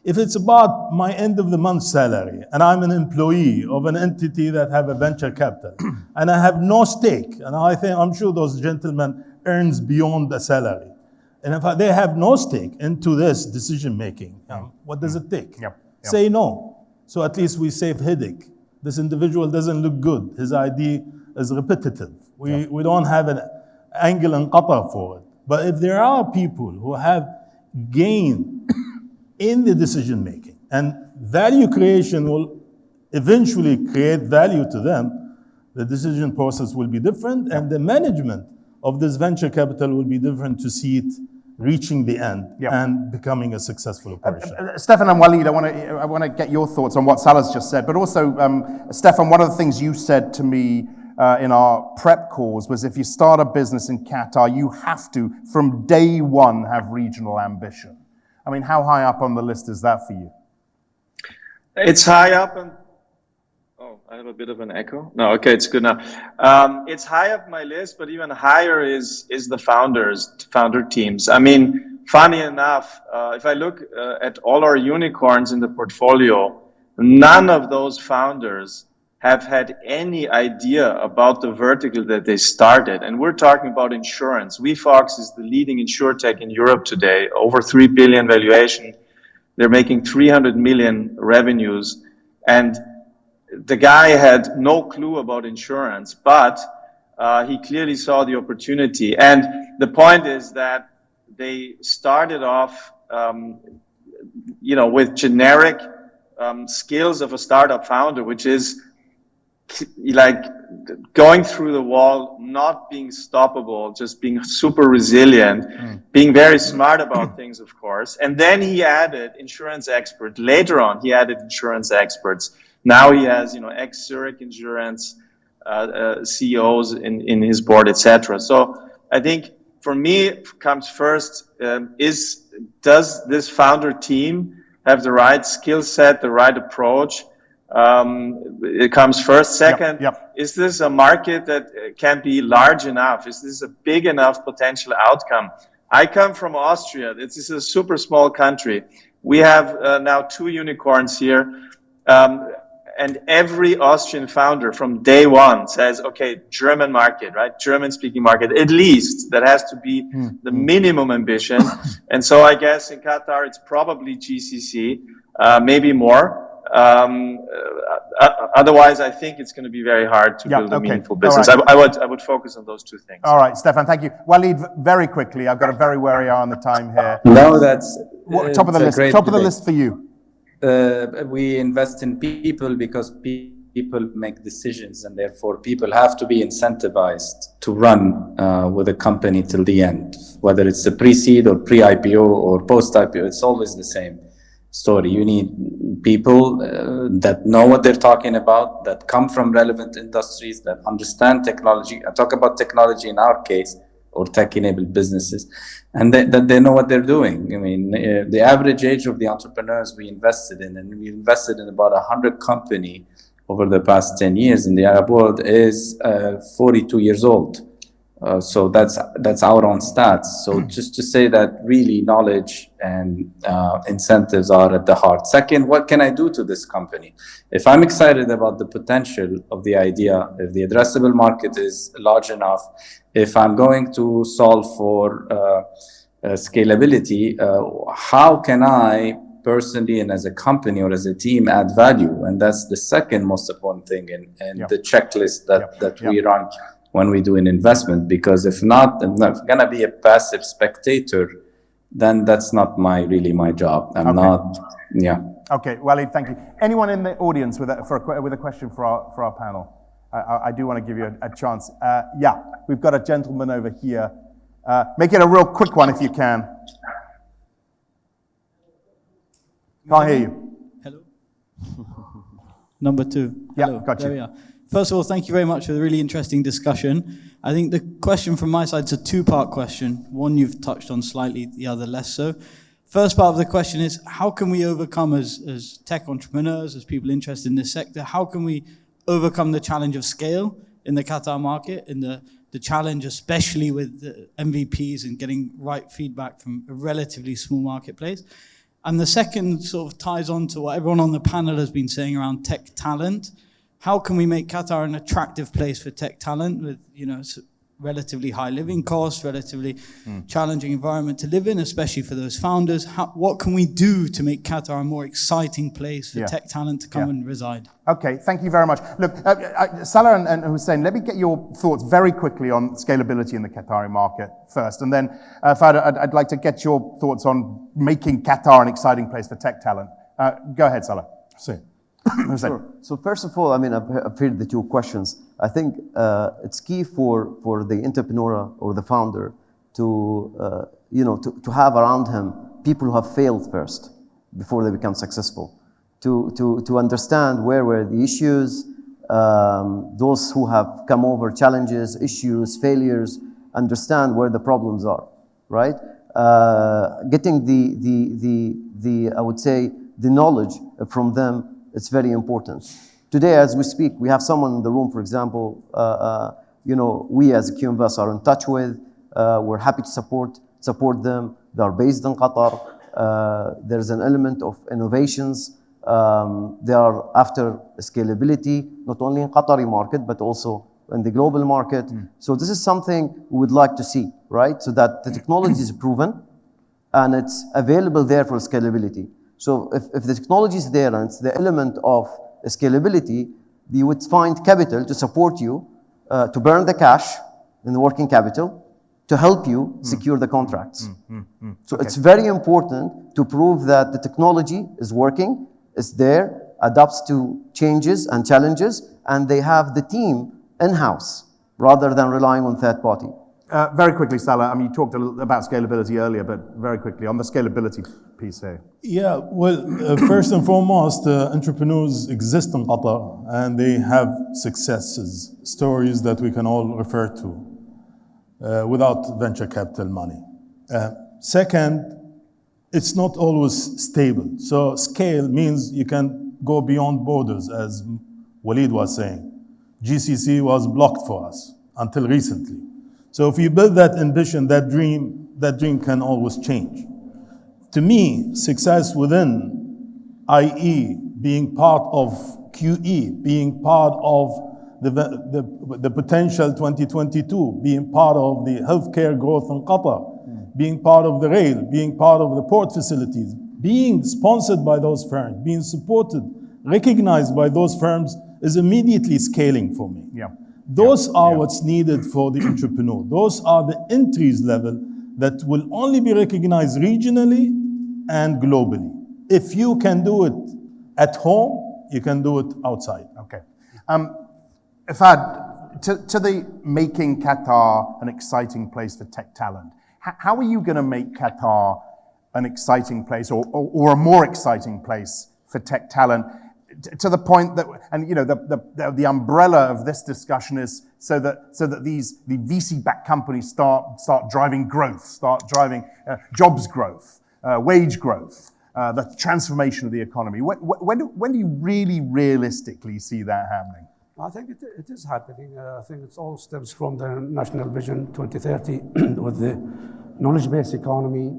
[SPEAKER 6] if it's about my end of the month salary and I'm an employee of an entity that have a venture capital and I have no stake, and I'm sure those gentlemen earns beyond the salary, and if they have no stake into this decision making, what does it take? Say no. So at least we save headache. This individual doesn't look good. His idea is repetitive. We don't have an angle and qatar for it. But if there are people who have gain in the decision making and value creation will eventually create value to them, the decision process will be different and the management of this venture capital will be different to see it reaching the end and becoming a successful operation.
[SPEAKER 2] Stefan and Waleed, I want to get your thoughts on what Salah's just said, but also, Stefan, one of the things you said to me in our prep calls was if you start a business in Qatar, you have to, from day one, have regional ambition. I mean, how high up on the list is that for you?
[SPEAKER 9] It's high up, and I have a bit of an echo. No, okay, it's good now. It's high up my list, but even higher is the founder teams. I mean, funny enough, if I look at all our unicorns in the portfolio, none of those founders have had any idea about the vertical that they started. And we're talking about insurance. WeFox is the leading insurtech in Europe today, over 3 billion valuation. They're making 300 million revenues. And the guy had no clue about insurance, but he clearly saw the opportunity. And the point is that they started off, with generic skills of a startup founder, which is like going through the wall, not being stoppable, just being super resilient, being very smart about things, of course. And then he added insurance expert. Later on, he added insurance experts. Now he has, ex-Zurich Insurance CEOs in his board, etc. So I think for me, comes first, does this founder team have the right skill set, the right approach? It comes first. Second, is this a market that can be large enough? Is this a big enough potential outcome? I come from Austria. This is a super small country. We have now 2 unicorns here. And every Austrian founder from day one says, okay, German market, right? German speaking market, at least that has to be the minimum ambition. And so I guess in Qatar, it's probably GCC, maybe more. Otherwise, I think it's going to be very hard to build a meaningful business. Right. I would focus on those 2 things.
[SPEAKER 2] All right, Stefan, thank you. Waleed, very quickly, I've got a very wary eye on the time here.
[SPEAKER 8] No, that's
[SPEAKER 2] top of the list. Top of the list for you.
[SPEAKER 8] We invest in people because people make decisions, and therefore people have to be incentivized to run with a company till the end, whether it's a pre-seed or pre-IPO or post-IPO. It's always the same story. You need people that know what they're talking about, that come from relevant industries, that understand technology. I talk about technology in our case, or tech-enabled businesses, and that they know what they're doing. I mean, the average age of the entrepreneurs we invested in, and we invested in about 100 companies over the past 10 years in the Arab world, is 42 years old. So that's our own stats. So just to say that really knowledge and incentives are at the heart. Second, what can I do to this company? If I'm excited about the potential of the idea, if the addressable market is large enough, if I'm going to solve for scalability, how can I personally and as a company or as a team add value? And that's the second most important thing in the checklist that we run when we do an investment, because if not, I'm not going to be a passive spectator, then that's not really my job. I'm not,
[SPEAKER 2] Okay, Walid, thank you. Anyone in the audience with a question for our panel? I do want to give you a chance. Yeah, we've got a gentleman over here. Make it a real quick one if you can. Can't hear you.
[SPEAKER 10] Hello. Number two.
[SPEAKER 2] Yeah,
[SPEAKER 10] Hello.
[SPEAKER 2] got you.
[SPEAKER 10] There we are. First of all, thank you very much for the really interesting discussion. I think the question from my side is a two-part question. One you've touched on slightly, the other less so. First part of the question is, how can we overcome as tech entrepreneurs, as people interested in this sector, how can we overcome the challenge of scale in the Qatar market, in the challenge especially with the MVPs and getting right feedback from a relatively small marketplace? And the second sort of ties on to what everyone on the panel has been saying around tech talent. How can we make Qatar an attractive place for tech talent with, relatively high living costs, relatively challenging environment to live in, especially for those founders? What can we do to make Qatar a more exciting place for tech talent to come and reside?
[SPEAKER 2] Okay, thank you very much. Look, Salah and Hussein, let me get your thoughts very quickly on scalability in the Qatari market first. And then, Fahd, I'd like to get your thoughts on making Qatar an exciting place for tech talent. Go ahead, Salah.
[SPEAKER 6] Hussein.
[SPEAKER 7] Sure. So first of all, I mean, I've heard the two questions. I think it's key for the entrepreneur or the founder to to have around him people who have failed first before they become successful. To understand where were the issues, those who have come over challenges, issues, failures, understand where the problems are, right? Getting the I would say the knowledge from them. It's very important. Today, as we speak, we have someone in the room, for example, we as QInvest are in touch with. We're happy to support them. They are based in Qatar. There's an element of innovations. They are after scalability, not only in Qatari market, but also in the global market. So this is something we would like to see, right? So that the technology is proven and it's available there for scalability. So if the technology is there and it's the element of scalability, you would find capital to support you, to burn the cash in the working capital, to help you secure the contracts. So it's very important to prove that the technology is working, is there, adapts to changes and challenges, and they have the team in-house rather than relying on third party.
[SPEAKER 2] Very quickly, Salah, I mean, you talked a little about scalability earlier, but very quickly on the scalability piece here.
[SPEAKER 6] Yeah, well, first and foremost, entrepreneurs exist in Qatar and they have successes, stories that we can all refer to without venture capital money. Second, it's not always stable. So scale means you can go beyond borders, as Walid was saying. GCC was blocked for us until recently. So if you build that ambition, that dream can always change. To me, success within IE, being part of QE, being part of the potential 2022, being part of the healthcare growth in Qatar, being part of the rail, being part of the port facilities, being sponsored by those firms, being supported, recognized by those firms is immediately scaling for me. Those are what's needed for the entrepreneur. Those are the entries level that will only be recognized regionally and globally. If you can do it at home, you can do it outside.
[SPEAKER 2] Okay. Fahd, to the making Qatar an exciting place for tech talent, how are you going to make Qatar an exciting place or a more exciting place for tech talent? To the point that, and the umbrella of this discussion is so that the VC-backed companies start driving growth, start driving jobs growth, wage growth, the transformation of the economy. When do you really realistically see that happening?
[SPEAKER 5] I think it is happening. I think it all stems from the National Vision 2030 with the knowledge-based economy.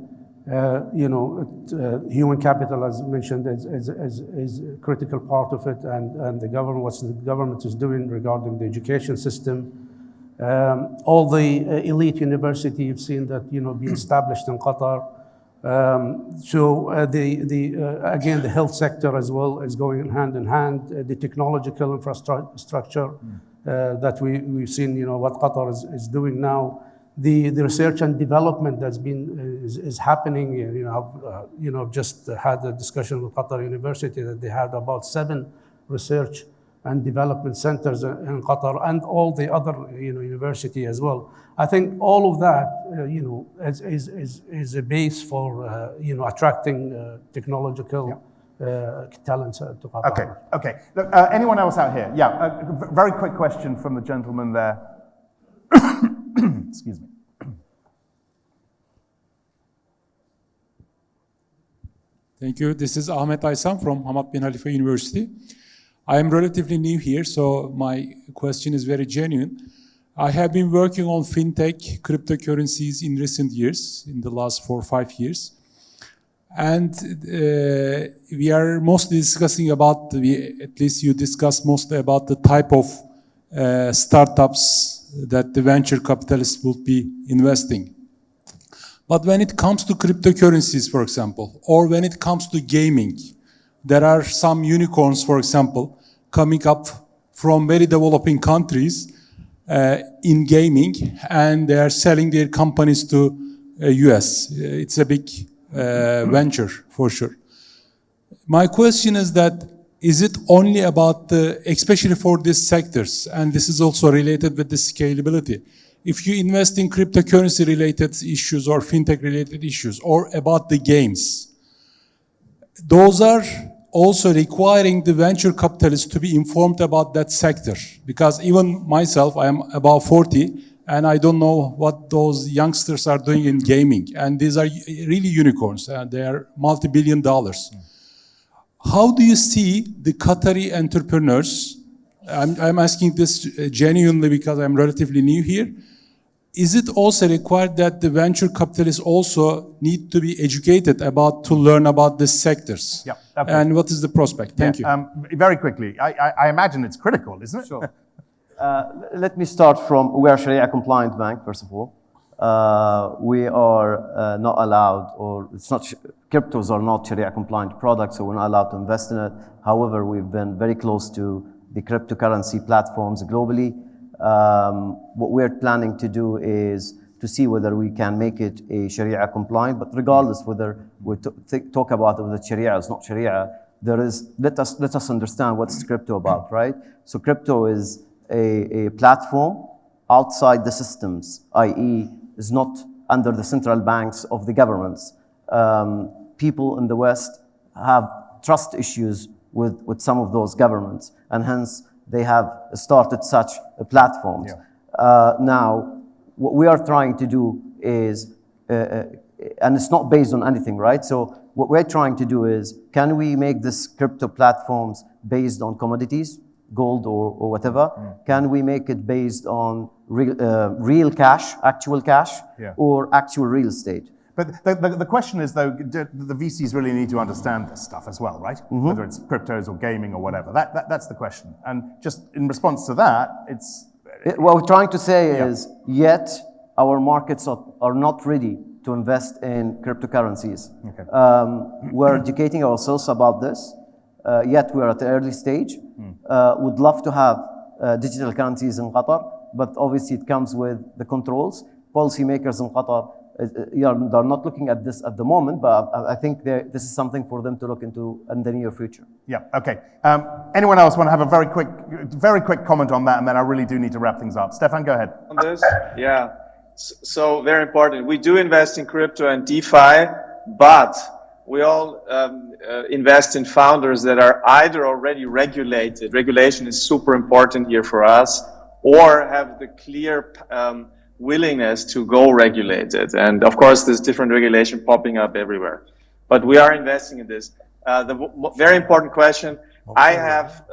[SPEAKER 5] Human capital, as mentioned, is a critical part of it, and what the government is doing regarding the education system. All the elite university you've seen that being established in Qatar. Again, the health sector as well is going hand in hand. The technological infrastructure that we've seen, what Qatar is doing now. The research and development that's is happening. I've just had a discussion with Qatar University that they had about 7 research and development centers in Qatar, and all the other university as well. I think all of that is a base for attracting technological talents to Qatar.
[SPEAKER 2] Okay. Look, anyone else out here? Yeah, a very quick question from the gentleman there. Excuse me.
[SPEAKER 11] Thank you. This is Ahmet Aysan from Hamad bin Khalifa University. I am relatively new here, so my question is very genuine. I have been working on fintech, cryptocurrencies in recent years, in the last 4 or 5 years. And we are mostly discussing about, at least you discuss mostly about the type of startups that the venture capitalists will be investing. But when it comes to cryptocurrencies, for example, or when it comes to gaming, there are some unicorns, for example, coming up from very developing countries in gaming, and they are selling their companies to US. It's a big venture, for sure. My question is that, is it only about especially for these sectors, and this is also related with the scalability, if you invest in cryptocurrency related issues or fintech related issues, or about the games, those are also requiring the venture capitalists to be informed about that sector. Because even myself, I am about 40, and I don't know what those youngsters are doing in gaming. And these are really unicorns, and they are multi-billion dollars. How do you see the Qatari entrepreneurs? I'm asking this genuinely because I'm relatively new here. Is it also required that the venture capitalists also need to be educated to learn about these sectors?
[SPEAKER 2] Yeah. Okay.
[SPEAKER 11] And what is the prospect? Thank you.
[SPEAKER 2] Very quickly, I imagine it's critical, isn't it?
[SPEAKER 7] Sure. Let me start from, we are Sharia compliant bank, first of all. We are not allowed, or it's not, cryptos are not Sharia compliant products, so we're not allowed to invest in it. However, we've been very close to the cryptocurrency platforms globally. What we're planning to do is to see whether we can make it a Sharia compliant, but regardless whether we talk about whether Sharia is not Sharia, let us understand what's crypto about, right? So crypto is a platform outside the systems, i.e. is not under the central banks of the governments. People in the West have trust issues with some of those governments, and hence they have started such platforms. Yeah. Now, what we are trying to do is, and it's not based on anything, right? So what we're trying to do is, can we make this crypto platforms based on commodities, gold or whatever? Can we make it based on real cash, actual cash, or actual real estate?
[SPEAKER 2] But the question is, though, do the VCs really need to understand this stuff as well, right? Mm-hmm. Whether it's cryptos or gaming or whatever. That's the question. And just in response to that,
[SPEAKER 7] what we're trying to say is, yet our markets are not ready to invest in cryptocurrencies. Okay. We're educating ourselves about this, yet we're at the early stage. Would love to have digital currencies in Qatar, but obviously it comes with the controls. Policymakers in Qatar, they're not looking at this at the moment, but I think this is something for them to look into in the near future.
[SPEAKER 2] Yeah, okay. Anyone else want to have a very quick comment on that, and then I really do need to wrap things up. Stefan, go ahead.
[SPEAKER 9] On this? Yeah. So very important. We do invest in crypto and DeFi, but we all invest in founders that are either already regulated. Regulation is super important here for us, or have the clear willingness to go regulated. And of course, there's different regulation popping up everywhere. But we are investing in this. The very important question, I have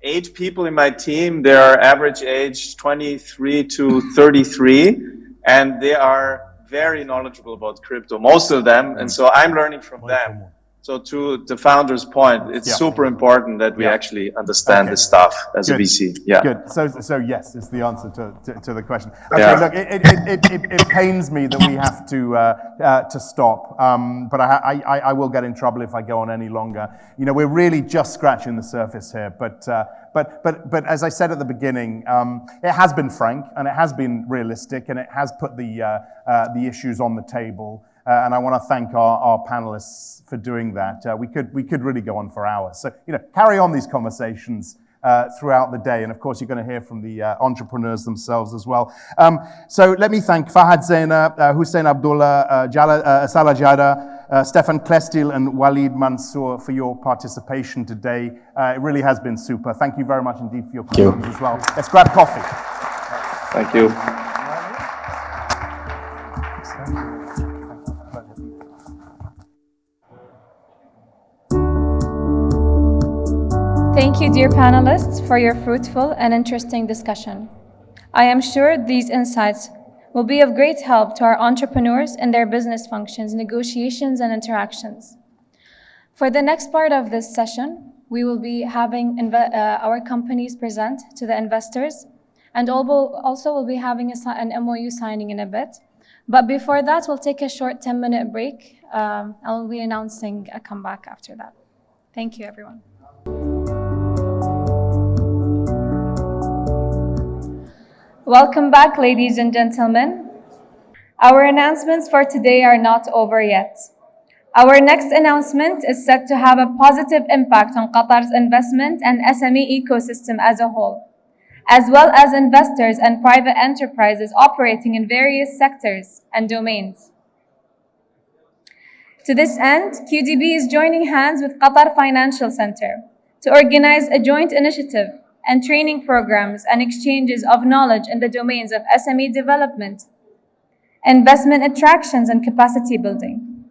[SPEAKER 9] 8 people in my team. They are average age 23 to 33, and they are very knowledgeable about crypto, most of them. And so I'm learning from them. So to the founder's point, it's super important that we actually understand this stuff as a VC. Yeah.
[SPEAKER 2] Good. So yes, is the answer to the question. Okay, look, it pains me that we have to stop, but I will get in trouble if I go on any longer. You know, we're really just scratching the surface here, but as I said at the beginning, it has been frank and it has been realistic and it has put the issues on the table. And I want to thank our panelists for doing that. We could really go on for hours. So, you know, carry on these conversations throughout the day. And of course, you're going to hear from the entrepreneurs themselves as well. So let me thank Fahad Zaina, Hussein Abdullah, Salah Jada, Stefan Klestil, and Walid Mansour for your participation today. It really has been super. Thank you very much indeed for your questions as well. Let's grab coffee.
[SPEAKER 9] Thank you.
[SPEAKER 1] Thank you, dear panelists, for your fruitful and interesting discussion. I am sure these insights will be of great help to our entrepreneurs in their business functions, negotiations, and interactions. For the next part of this session, we will be having our companies present to the investors, and also we'll be having an MOU signing in a bit. But before that, we'll take a short 10-minute break. I'll be announcing a comeback after that. Thank you, everyone. Welcome back, ladies and gentlemen. Our announcements for today are not over yet. Our next announcement is set to have a positive impact on Qatar's investment and SME ecosystem as a whole, as well as investors and private enterprises operating in various sectors and domains. To this end, QDB is joining hands with Qatar Financial Center to organize a joint initiative and training programs and exchanges of knowledge in the domains of SME development, investment attractions, and capacity building.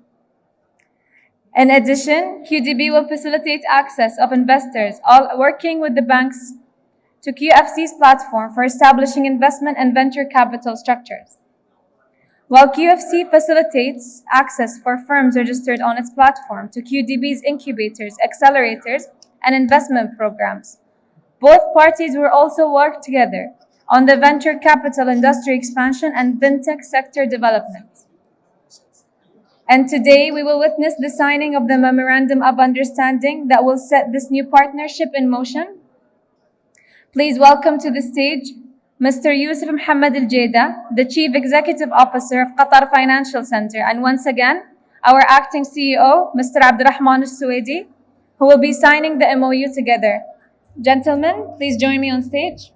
[SPEAKER 1] In addition, QDB will facilitate access of investors, all working with the banks, to QFC's platform for establishing investment and venture capital structures. While QFC facilitates access for firms registered on its platform to QDB's incubators, accelerators, and investment programs, both parties will also work together on the venture capital industry expansion and fintech sector development. And today we will witness the signing of the Memorandum of Understanding that will set this new partnership in motion. Please welcome to the stage Mr. Yusuf Mohammed Al-Jada, the Chief Executive Officer of Qatar Financial Center, and once again, our acting CEO, Mr. Abdurrahman Al-Suwaidi, who will be signing the MOU together. Gentlemen, please join me on stage.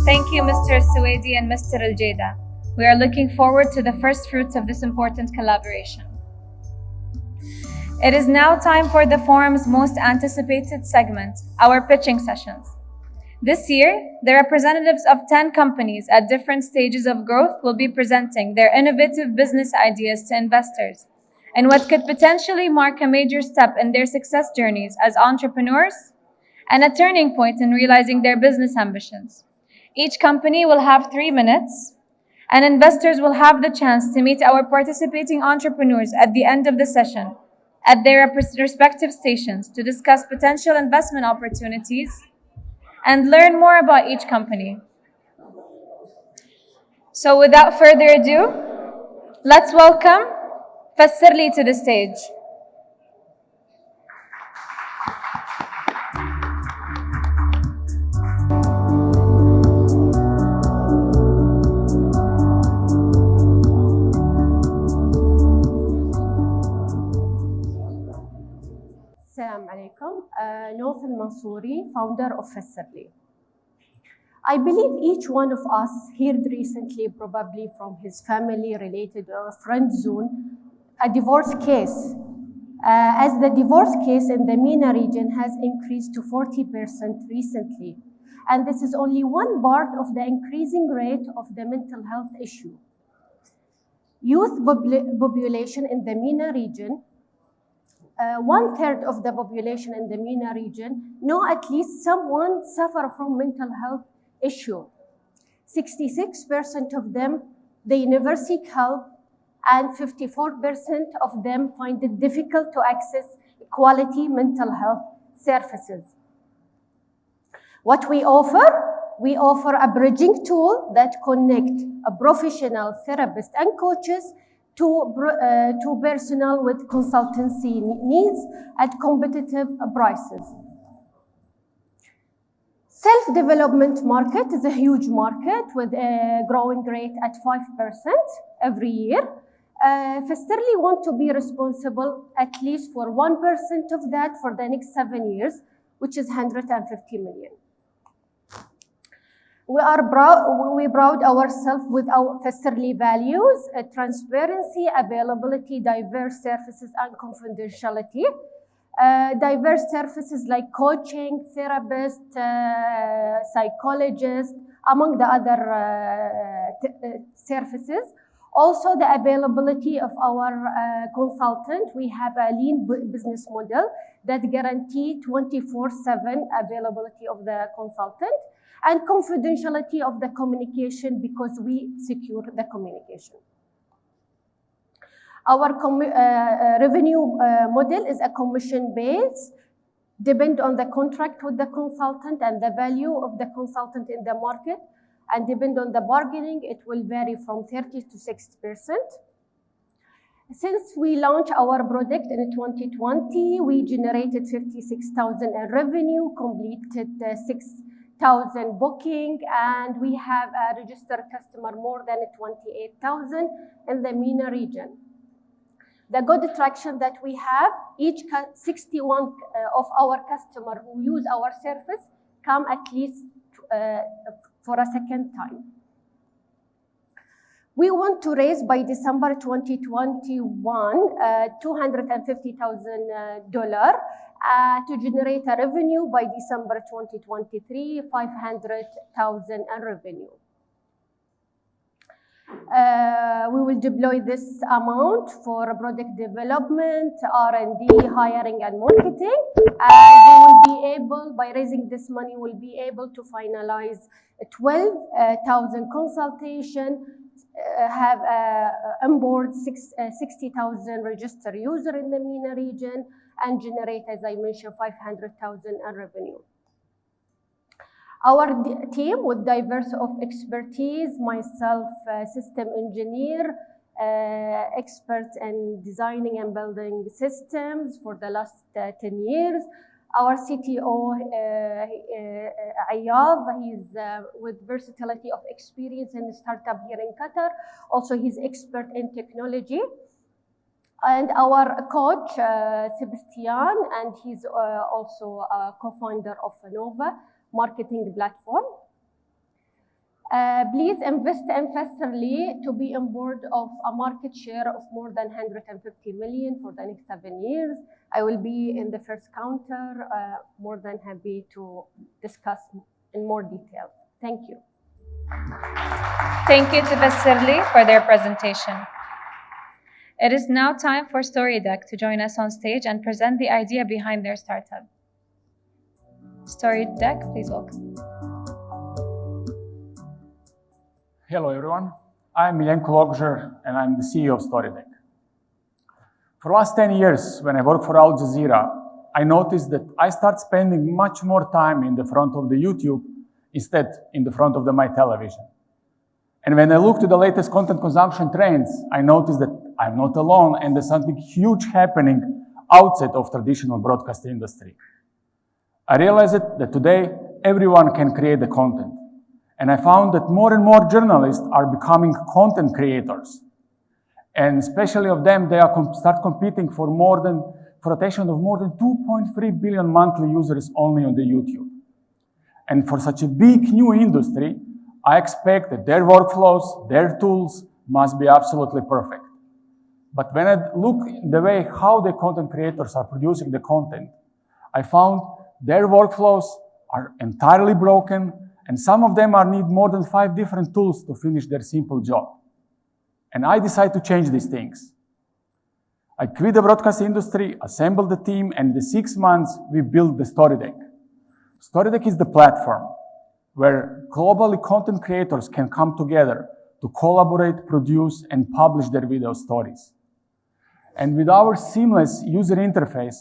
[SPEAKER 1] Thank you, Mr. Suwaidi and Mr. Al-Jada. We are looking forward to the first fruits of this important collaboration. It is now time for the forum's most anticipated segment, our pitching sessions. This year, the representatives of 10 companies at different stages of growth will be presenting their innovative business ideas to investors in what could potentially mark a major step in their success journeys as entrepreneurs and a turning point in realizing their business ambitions. Each company will have 3 minutes, and investors will have the chance to meet our participating entrepreneurs at the end of the session at their respective stations to discuss potential investment opportunities and learn more about each company. So without further ado, let's welcome Fassirli to the stage.
[SPEAKER 12] Assalamu alaikum. Nawfal Mansouri, founder of Fassirli. I believe each one of us heard recently, probably from his family related or friend zone, a divorce case. As the divorce case in the MENA region has increased to 40% recently. And this is only one part of the increasing rate of the mental health issue. Youth population in the MENA region, 1/3 of the population in the MENA region know at least someone suffer from mental health issue. 66% of them, they never seek help, and 54% of them find it difficult to access quality mental health services. What we offer? We offer a bridging tool that connects a professional therapist and coaches to personnel with consultancy needs at competitive prices. Self-development market is a huge market with a growing rate at 5% every year. Fassirli want to be responsible at least for 1% of that for the next 7 years, which is 150 million. We proud ourselves with our Fassirli values, transparency, availability, diverse services, and confidentiality. Diverse services like coaching, therapist, psychologist, among the other services. Also, the availability of our consultant. We have a lean business model that guarantee 24/7 availability of the consultant and confidentiality of the communication because we secure the communication. Our revenue model is a commission base, depend on the contract with the consultant and the value of the consultant in the market, and depend on the bargaining, it will vary from 30 to 60%. Since we launched our product in 2020, we generated 56,000 in revenue, completed 6,000 booking, and we have a registered customer more than 28,000 in the MENA region. The good traction that we have, each 61 of our customers who use our service come at least for a second time. We want to raise by December 2021 $250,000 to generate a revenue by December 2023, 500,000 in revenue. We will deploy this amount for product development, R&D, hiring, and marketing. And we will be able, by raising this money, we'll be able to finalize 12,000 consultation, have onboard 60,000 registered users in the MENA region, and generate, as I mentioned, 500,000 in revenue. Our team with diverse of expertise, myself, system engineer, expert in designing and building systems for the last 10 years. Our CTO, Ayad, he's with versatility of experience in the startup here in Qatar. Also, he's expert in technology. And our coach, Sebastian, and he's also a co-founder of Nova marketing platform. Please invest in Fassirli to be on board of a market share of more than 150 million for the next 7 years. I will be in the first counter, more than happy to discuss in more detail. Thank you.
[SPEAKER 1] Thank you to Fassirli for their presentation. It is now time for StoryDeck to join us on stage and present the idea behind their startup. StoryDeck, please welcome.
[SPEAKER 13] Hello everyone, I'm Milen Kulogzer and I'm the CEO of StoryDeck. For the last 10 years, when I worked for Al Jazeera, I noticed that I start spending much more time in the front of the YouTube instead in the front of my television. And when I look to the latest content consumption trends, I notice that I'm not alone and there's something huge happening outside of traditional broadcast industry. I realized that today everyone can create the content. And I found that more and more journalists are becoming content creators. And especially of them, they are start competing for attention of more than 2.3 billion monthly users only on the YouTube. And for such a big new industry, I expect that their workflows, their tools must be absolutely perfect. But when I look the way how the content creators are producing the content, I found their workflows are entirely broken, and some of them need more than 5 different tools to finish their simple job. And I decided to change these things. I quit the broadcast industry, assembled the team, and in the 6 months, we built the StoryDeck. StoryDeck is the platform where globally content creators can come together to collaborate, produce, and publish their video stories. And with our seamless user interface,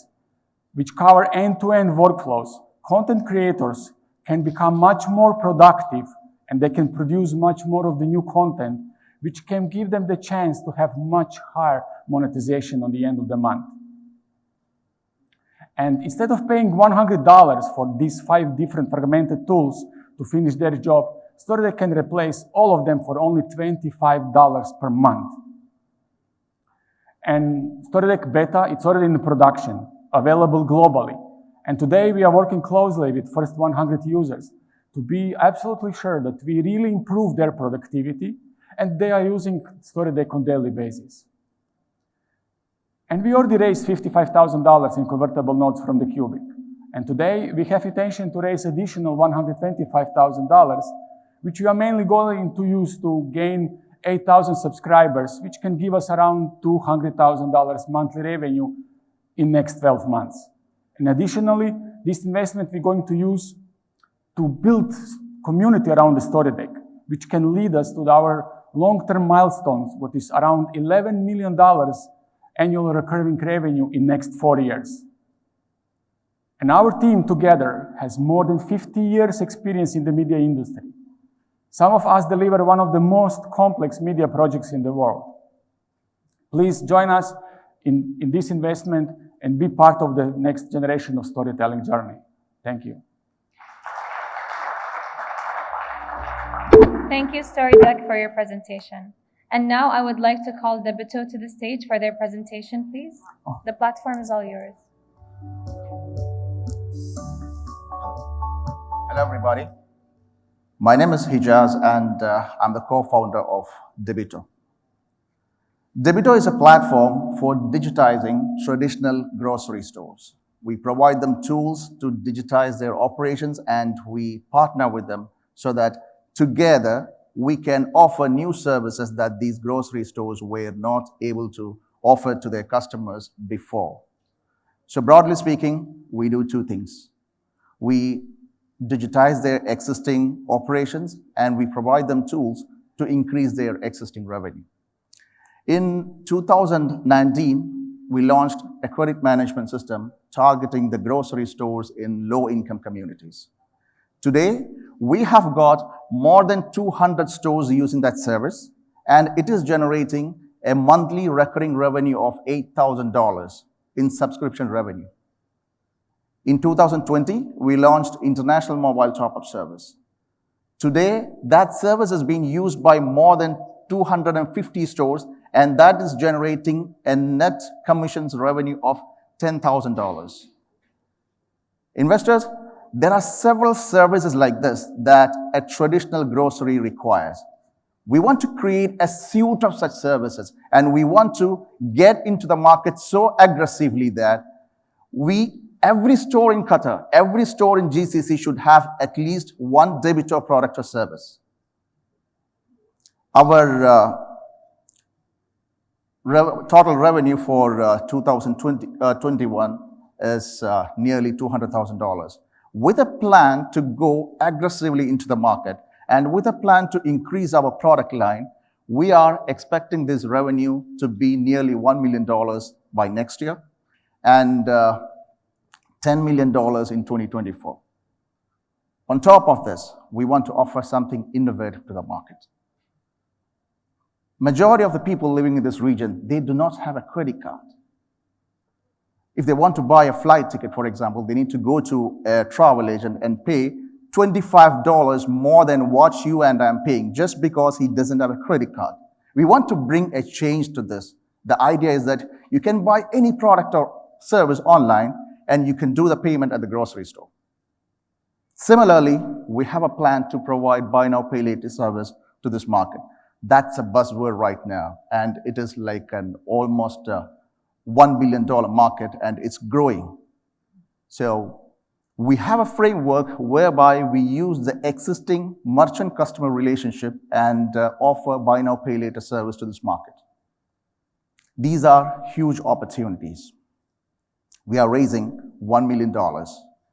[SPEAKER 13] which cover end-to-end workflows, content creators can become much more productive, and they can produce much more of the new content, which can give them the chance to have much higher monetization on the end of the month. And instead of paying $100 for these 5 different fragmented tools to finish their job, StoryDeck can replace all of them for only $25 per month. And StoryDeck Beta, it's already in production, available globally. And today we are working closely with first 100 users to be absolutely sure that we really improve their productivity and they are using StoryDeck on daily basis. And we already raised $55,000 in convertible notes from the Cubic. And today we have intention to raise additional $125,000, which we are mainly going to use to gain 8,000 subscribers, which can give us around $200,000 monthly revenue in next 12 months. And additionally, this investment we're going to use to build community around the StoryDeck, which can lead us to our long-term milestones, what is around $11 million annual recurring revenue in next 4 years. And our team together has more than 50 years experience in the media industry. Some of us deliver one of the most complex media projects in the world. Please join us in this investment and be part of the next generation of storytelling journey. Thank you.
[SPEAKER 1] Thank you, StoryDeck, for your presentation. And now I would like to call Debito to the stage for their presentation, please. The platform is all yours.
[SPEAKER 2] Hello, everybody. My name is Hijaz, and I'm the co-founder of Debito. Debito is a platform for digitizing traditional grocery stores. We provide them tools to digitize their operations, and we partner with them so that together we can offer new services that these grocery stores were not able to offer to their customers before. So broadly speaking, we do 2 things. We digitize their existing operations, and we provide them tools to increase their existing revenue. In 2019, we launched a credit management system targeting the grocery stores in low-income communities. Today, we have got more than 200 stores using that service, and it is generating a monthly recurring revenue of $8,000 in subscription revenue. In 2020, we launched International Mobile Top-Up Service. Today, that service is being used by more than 250 stores, and that is generating a net commissions revenue of $10,000. Investors, there are several services like this that a traditional grocery requires. We want to create a suite of such services, and we want to get into the market so aggressively that every store in Qatar, every store in GCC should have at least one Debito product or service. Our total revenue for 2021 is nearly $200,000. With a plan to go aggressively into the market and with a plan to increase our product line, we are expecting this revenue to be nearly $1 million by next year and $10 million in 2024. On top of this, we want to offer something innovative to the market.
[SPEAKER 4] Majority of the people living in this region, they do not have a credit card. If they want to buy a flight ticket, for example, they need to go to a travel agent and pay $25 more than what you and I am paying just because he doesn't have a credit card. We want to bring a change to this. The idea is that you can buy any product or service online and you can do the payment at the grocery store. Similarly, we have a plan to provide buy now, pay later service to this market. That's a buzzword right now, and it is like an almost $1 billion market, and it's growing. So we have a framework whereby we use the existing merchant-customer relationship and offer buy now, pay later service to this market. These are huge opportunities. We are raising $1 million,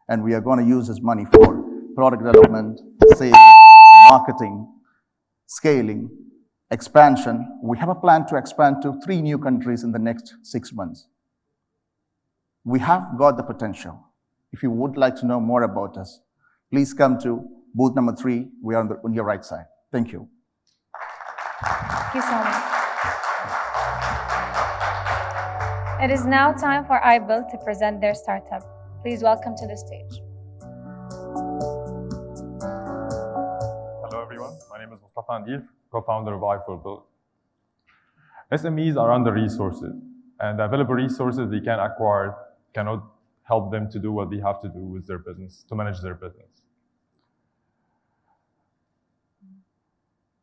[SPEAKER 4] and we are going to use this money for product development, sales, marketing, scaling, expansion. We have a plan to expand to 3 new countries in the next 6 months. We have got the potential. If you would like to know more about us, please come to booth number 3. We are on your right side. Thank you.
[SPEAKER 1] Thank you so much. It is now time for iBuild to present their startup. Please welcome to the stage.
[SPEAKER 14] Hello everyone, my name is Mustafa Andif, co-founder of iForBuild. SMEs are under-resourced, and the available resources they can acquire cannot help them to do what they have to do with their business, to manage their business.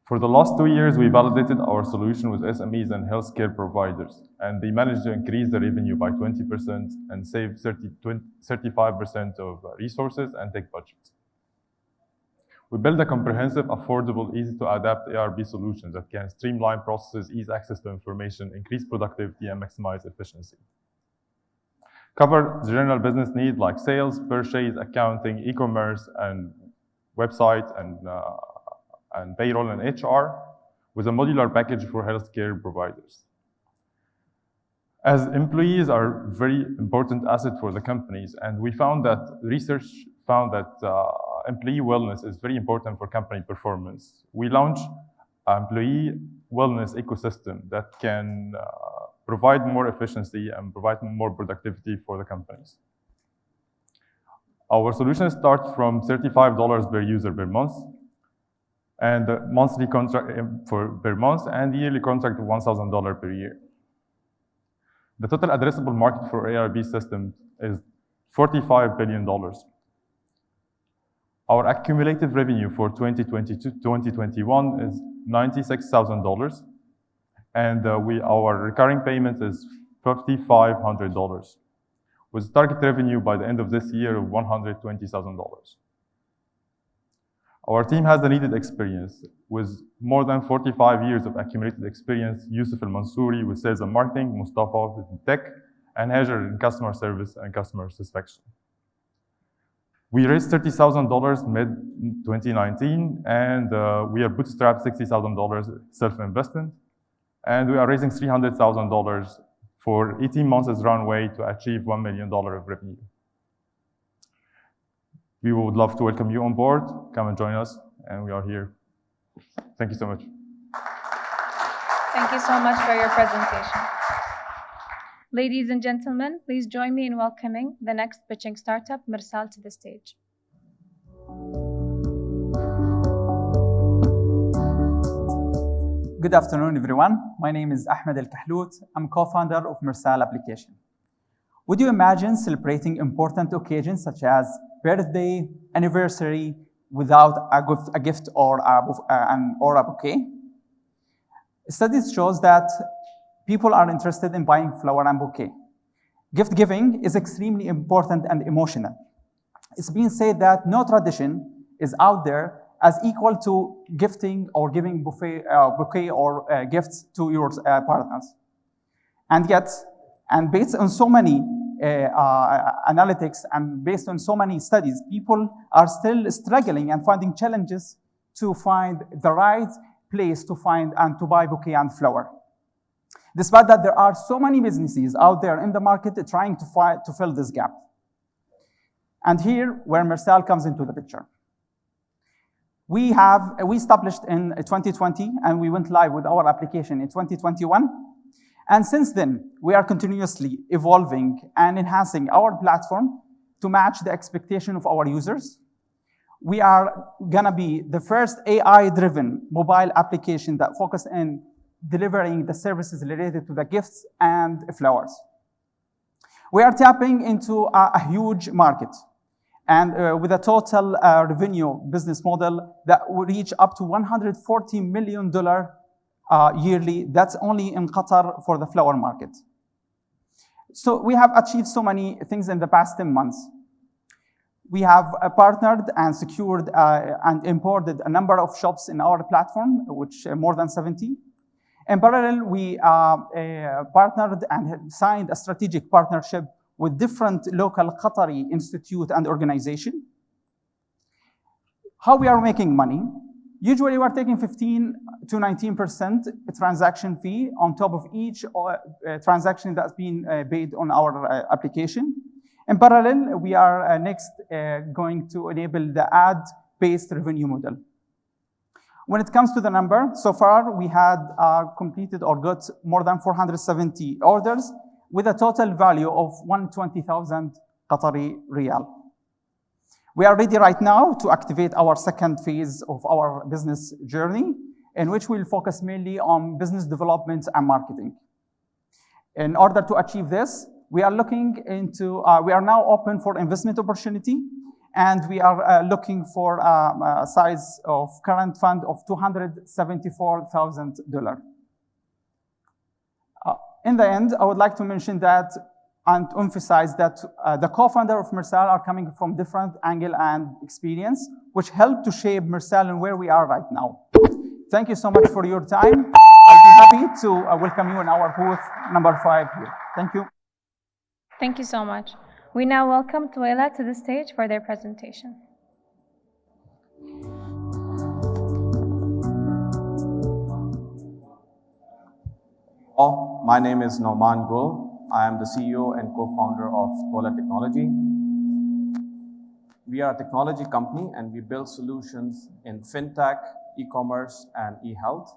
[SPEAKER 14] For the last 2 years, we validated our solution with SMEs and healthcare providers, and they managed to increase the revenue by 20% and save 35% of resources and tech budgets. We build a comprehensive, affordable, easy-to-adapt ARB solution that can streamline processes, ease access to information, increase productivity, and maximize efficiency. Cover general business needs like sales, purchase, accounting, e-commerce, and website, and payroll and HR with a modular package for healthcare providers. As employees are very important asset for the companies, and we found that research found that employee wellness is very important for company performance. We launched an employee wellness ecosystem that can provide more efficiency and provide more productivity for the companies. Our solution starts from $35 per user per month, and the monthly contract per month, and the yearly contract of $1,000 per year. The total addressable market for ARB system is $45 billion. Our accumulative revenue for 2020-2021 is $96,000, and our recurring payments is $5,500, with target revenue by the end of this year of $120,000. Our team has the needed experience with more than 45 years of accumulated experience. Yusuf Al-Mansouri with sales and marketing, Mustafa with tech, and Hajar in customer service and customer satisfaction. We raised $30,000 mid-2019, and we are bootstrapped $60,000 self-investment, and we are raising $300,000 for 18 months as runway to achieve $1 million of revenue. We would love to welcome you on board. Come and join us, and we are here. Thank you so much.
[SPEAKER 1] Thank you so much for your presentation. Ladies and gentlemen, please join me in welcoming the next pitching startup, Mirsal, to the stage.
[SPEAKER 15] Good afternoon, everyone. My name is Ahmed Al-Kahlout. I'm co-founder of Mirsal Application. Would you imagine celebrating important occasions such as birthday, anniversary, without a gift or a bouquet? Studies shows that people are interested in buying flower and bouquet. Gift giving is extremely important and emotional. It's been said that no tradition is out there as equal to gifting or giving bouquet or gifts to your partners. And yet, and based on so many analytics and based on so many studies, people are still struggling and finding challenges to find the right place to find and to buy bouquet and flower. Despite that, there are so many businesses out there in the market trying to fill this gap. And here, where Mirsal comes into the picture. We established in 2020, and we went live with our application in 2021. And since then, we are continuously evolving and enhancing our platform to match the expectation of our users. We are gonna be the first AI-driven mobile application that focuses on delivering the services related to the gifts and flowers. We are tapping into a huge market, and with a total revenue business model that will reach up to $140 million yearly. That's only in Qatar for the flower market. So we have achieved so many things in the past 10 months. We have partnered and secured and imported a number of shops in our platform, which more than 70. In parallel, we partnered and signed a strategic partnership with different local Qatari institute and organization. How we are making money? Usually we're taking 15 to 19% transaction fee on top of each transaction that's been paid on our application. In parallel, we are next going to enable the ad-based revenue model. When it comes to the number, so far we had completed or got more than 470 orders with a total value of 120,000 Qatari riyal. We are ready right now to activate our second phase of our business journey, in which we'll focus mainly on business development and marketing. In order to achieve this, we are looking into, we are now open for investment opportunity, and we are looking for a size of current fund of $274,000. In the end, I would like to mention that and emphasize that the co-founder of Mersal are coming from different angle and experience, which helped to shape Mersal and where we are right now. Thank you so much for your time. I'll be happy to welcome you in our booth number 5 here. Thank you.
[SPEAKER 1] Thank you so much. We now welcome Tuela to the stage for their presentation.
[SPEAKER 16] My name is Nauman Gul. I am the CEO and co-founder of Tuela Technology. We are a technology company and we build solutions in fintech, e-commerce, and e-health.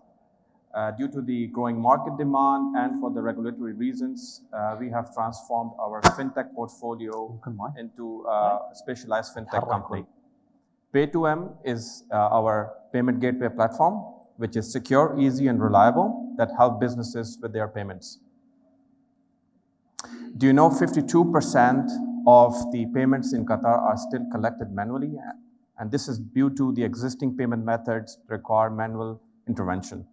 [SPEAKER 16] Due to the growing market demand and for the regulatory reasons, we have transformed our fintech portfolio into a specialized fintech company. Pay2M is our payment gateway platform, which is secure, easy, and reliable that help businesses with their payments. Do you know 52% of the payments in Qatar are still collected manually? And this is due to the existing payment methods require manual intervention.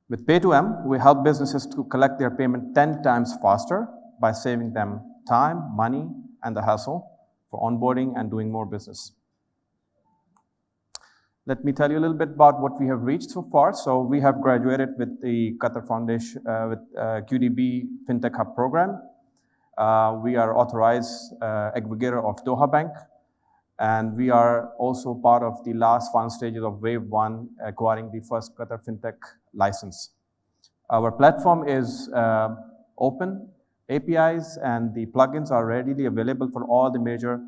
[SPEAKER 16] With Pay2M, we help businesses to collect their payment 10 times faster by saving them time, money, and the hassle for onboarding and doing more business. Let me tell you a little bit about what we have reached so far. So we have graduated with the Qatar Foundation, with QDB FinTech Hub program. We are authorized aggregator of Doha Bank. And we are also part of the last final stages of Wave 1, acquiring the first Qatar FinTech license. Our platform is open. APIs and the plugins are readily available for all the major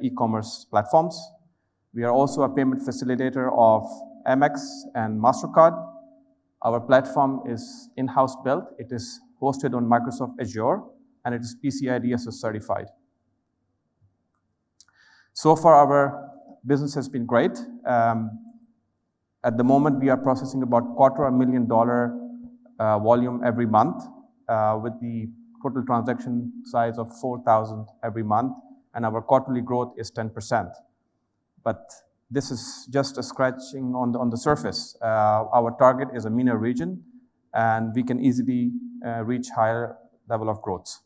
[SPEAKER 16] e-commerce platforms. We are also a payment facilitator of Amex and MasterCard. Our platform is in-house built. It is hosted on Microsoft Azure, and it is PCI DSS certified. So far, our business has been great. At the moment, we are processing about $250,000 volume every month, with the total transaction size of 4,000 every month, and our quarterly growth is 10%. But this is just a scratching on the surface. Our target is a MENA region, and we can easily reach higher level of growth.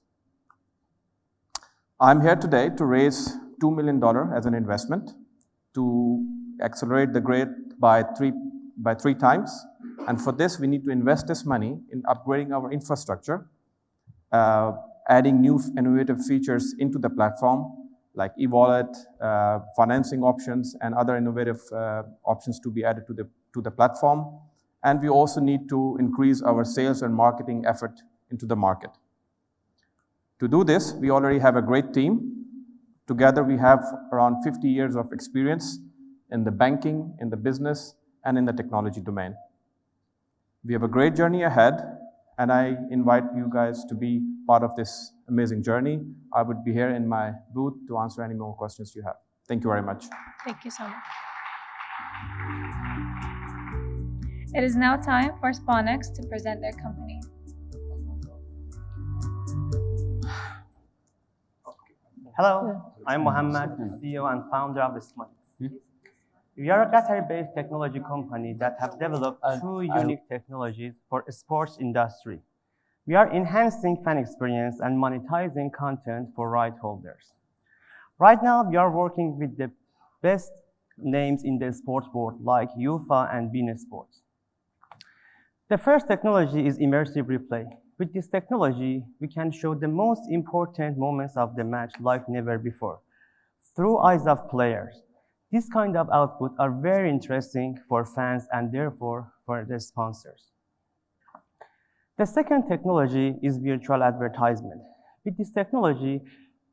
[SPEAKER 16] I'm here today to raise $2 million as an investment to accelerate the growth by three times. And for this, we need to invest this money in upgrading our infrastructure, adding new innovative features into the platform, like e-wallet, financing options, and other innovative options to be added to the platform. And we also need to increase our sales and marketing effort into the market. To do this, we already have a great team. Together, we have around 50 years of experience in the banking, in the business, and in the technology domain. We have a great journey ahead, and I invite you guys to be part of this amazing journey. I would be here in my booth to answer any more questions you have. Thank you very much.
[SPEAKER 1] Thank you so much. It is now time for Sponex to present their company.
[SPEAKER 17] Hello, I'm Mohammed, CEO and founder of Sponex. We are a Qatar-based technology company that have developed two unique technologies for sports industry. We are enhancing fan experience and monetizing content for right holders. Right now, we are working with the best names in the sports world like UEFA and beIN Sports. The first technology is immersive replay. With this technology, we can show the most important moments of the match like never before, through eyes of players. This kind of output are very interesting for fans and therefore for the sponsors. The second technology is virtual advertisement. With this technology,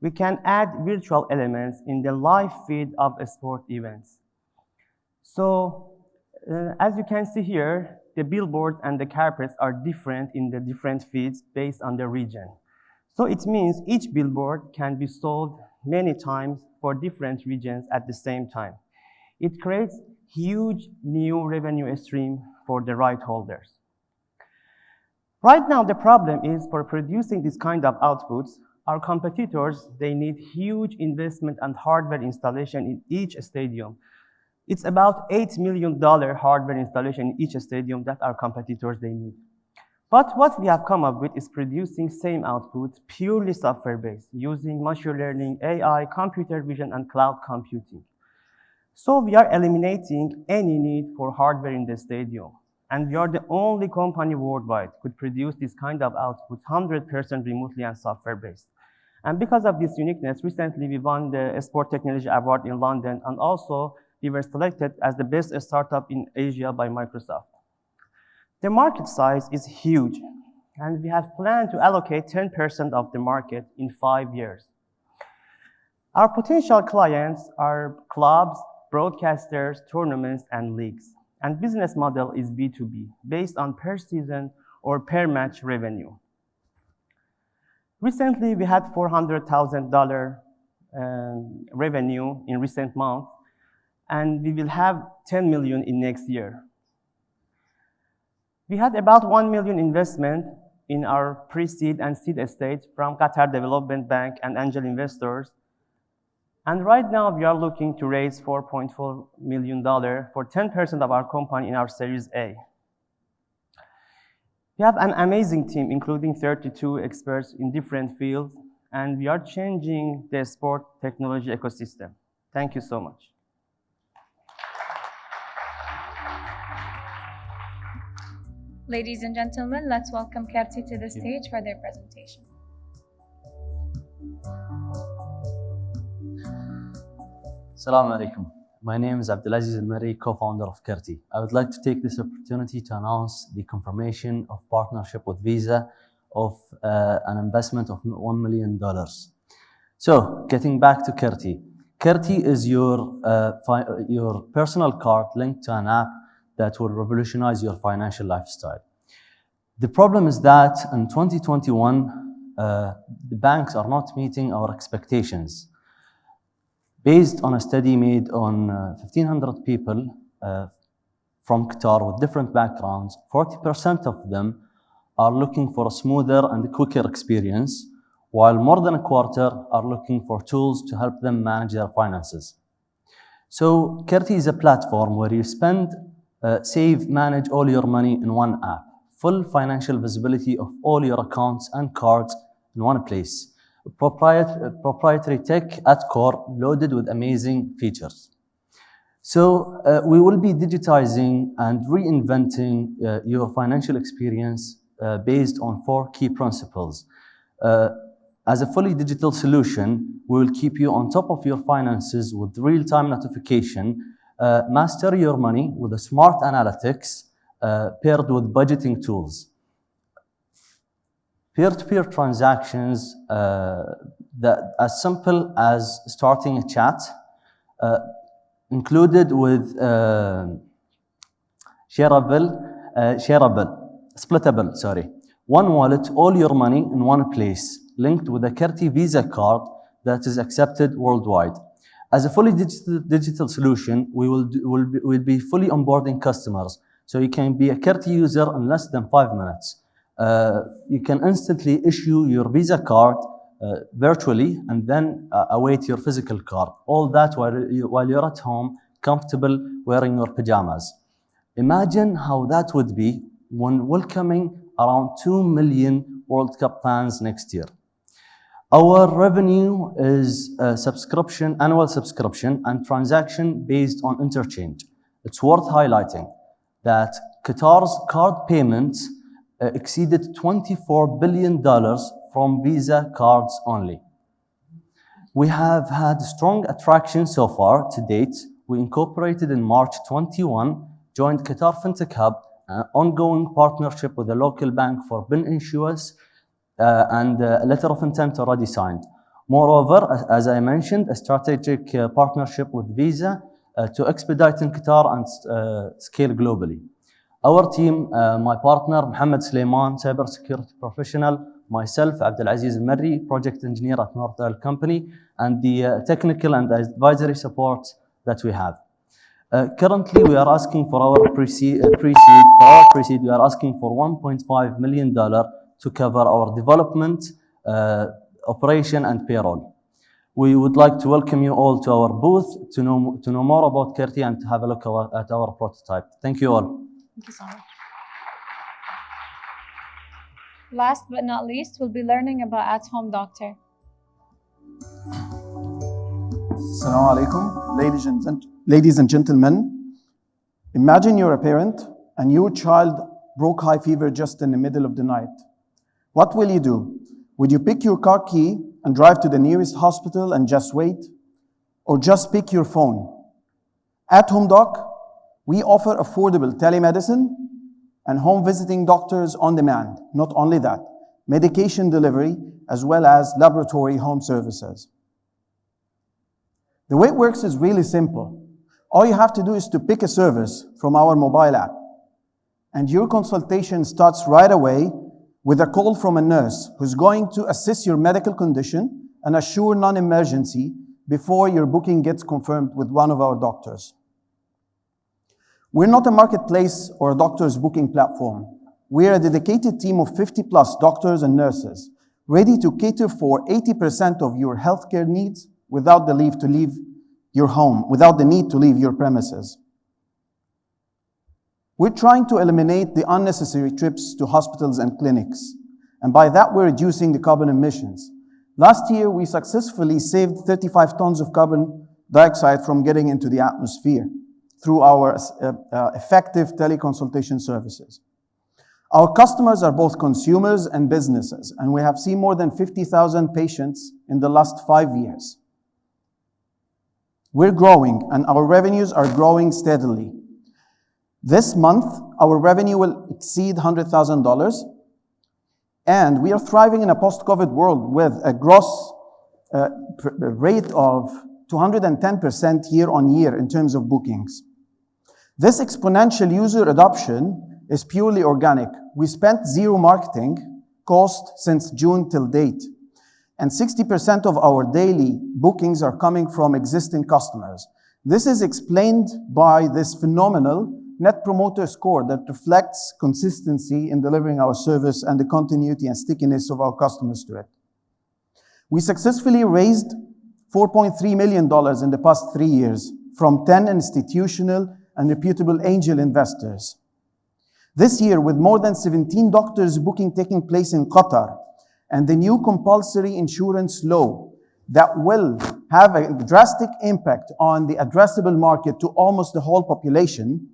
[SPEAKER 17] we can add virtual elements in the live feed of sport events. So, as you can see here, the billboards and the carpets are different in the different feeds based on the region. So it means each billboard can be sold many times for different regions at the same time. It creates huge new revenue stream for the right holders. Right now, the problem is for producing this kind of outputs, our competitors, they need huge investment and hardware installation in each stadium. It's about $8 million hardware installation in each stadium that our competitors, they need. But what we have come up with is producing same output purely software-based, using machine learning, AI, computer vision, and cloud computing. So we are eliminating any need for hardware in the stadium. And we are the only company worldwide could produce this kind of output 100% remotely and software-based. And because of this uniqueness, recently we won the Sport Technology Award in London, and also we were selected as the best startup in Asia by Microsoft. The market size is huge, and we have planned to allocate 10% of the market in 5 years. Our potential clients are clubs, broadcasters, tournaments, and leagues. And business model is B2B, based on per season or per match revenue. Recently, we had $400,000 revenue in recent months, and we will have 10 million in next year. We had about 1 million investment in our pre-seed and seed stage from Qatar Development Bank and angel investors. And right now, we are looking to raise $4.4 million for 10% of our company in our Series A. We have an amazing team, including 32 experts in different fields, and we are changing the sport technology ecosystem. Thank you so much.
[SPEAKER 1] Ladies and gentlemen, let's welcome Kerti to the stage for their presentation.
[SPEAKER 18] Assalamu alaikum. My name is Abdulaziz Al-Mari, co-founder of Kerti. I would like to take this opportunity to announce the confirmation of partnership with Visa of an investment of $1 million. So, getting back to Kerti. Kerti is your personal card linked to an app that will revolutionize your financial lifestyle. The problem is that in 2021, the banks are not meeting our expectations. Based on a study made on 1,500 people from Qatar with different backgrounds, 40% of them are looking for a smoother and quicker experience, while more than a quarter are looking for tools to help them manage their finances. So Kerti is a platform where you spend, save, manage all your money in one app. Full financial visibility of all your accounts and cards in one place. Proprietary tech at core, loaded with amazing features. So we will be digitizing and reinventing your financial experience based on 4 key principles. As a fully digital solution, we will keep you on top of your finances with real-time notification, master your money with a smart analytics paired with budgeting tools. peer-to-peer transactions that as simple as starting a chat, included with splittable, sorry. One wallet, all your money in one place, linked with a Kerti Visa card that is accepted worldwide. As a fully digital solution, we'll be fully onboarding customers. So you can be a Kerti user in less than 5 minutes. You can instantly issue your Visa card virtually and then await your physical card. All that while you're at home, comfortable, wearing your pajamas. Imagine how that would be when welcoming around 2 million World Cup fans next year. Our revenue is annual subscription and transaction based on interchange. It's worth highlighting that Qatar's card payments exceeded $24 billion from Visa cards only. We have had strong attraction so far to date. We incorporated in March 21, joined Qatar FinTech Hub, an ongoing partnership with a local bank for BIN issuance, and a letter of intent already signed. Moreover, as I mentioned, a strategic partnership with Visa to expedite in Qatar and scale globally. Our team, my partner, Mohammed Suleiman, cybersecurity professional, myself, Abdulaziz Marri, project engineer at North Oil Company, and the technical and advisory support that we have. Currently, we are asking for our pre-seed, we are asking for $1.5 million to cover our development, operation, and payroll. We would like to welcome you all to our booth to know more about Kerti and to have a look at our prototype. Thank you all.
[SPEAKER 1] Thank you so much. Last but not least, we'll be learning about at-home doctor.
[SPEAKER 19] Assalamu alaikum, ladies and gentlemen. Imagine you're a parent and your child broke high fever just in the middle of the night. What will you do? Would you pick your car key and drive to the nearest hospital and just wait? Or just pick your phone? At Home Doc, we offer affordable telemedicine and home visiting doctors on demand. Not only that, medication delivery as well as laboratory home services. The way it works is really simple. All you have to do is to pick a service from our mobile app, and your consultation starts right away with a call from a nurse who's going to assess your medical condition and assure non-emergency before your booking gets confirmed with one of our doctors. We're not a marketplace or a doctor's booking platform. We're a dedicated team of 50+ doctors and nurses, ready to cater for 80% of your healthcare needs without the need to leave your home, without the need to leave your premises. We're trying to eliminate the unnecessary trips to hospitals and clinics, and by that we're reducing the carbon emissions. Last year, we successfully saved 35 tons of carbon dioxide from getting into the atmosphere through our effective teleconsultation services. Our customers are both consumers and businesses, and we have seen more than 50,000 patients in the last 5 years. We're growing, and our revenues are growing steadily. This month, our revenue will exceed $100,000, and we are thriving in a post-COVID world with a gross rate of 210% year on year in terms of bookings. This exponential user adoption is purely organic. We spent zero marketing cost since June till date, and 60% of our daily bookings are coming from existing customers. This is explained by this phenomenal Net Promoter Score that reflects consistency in delivering our service and the continuity and stickiness of our customers to it. We successfully raised $4.3 million in the past 3 years from 10 institutional and reputable angel investors. This year, with more than 17 doctors booking taking place in Qatar, and the new compulsory insurance law that will have a drastic impact on the addressable market to almost the whole population.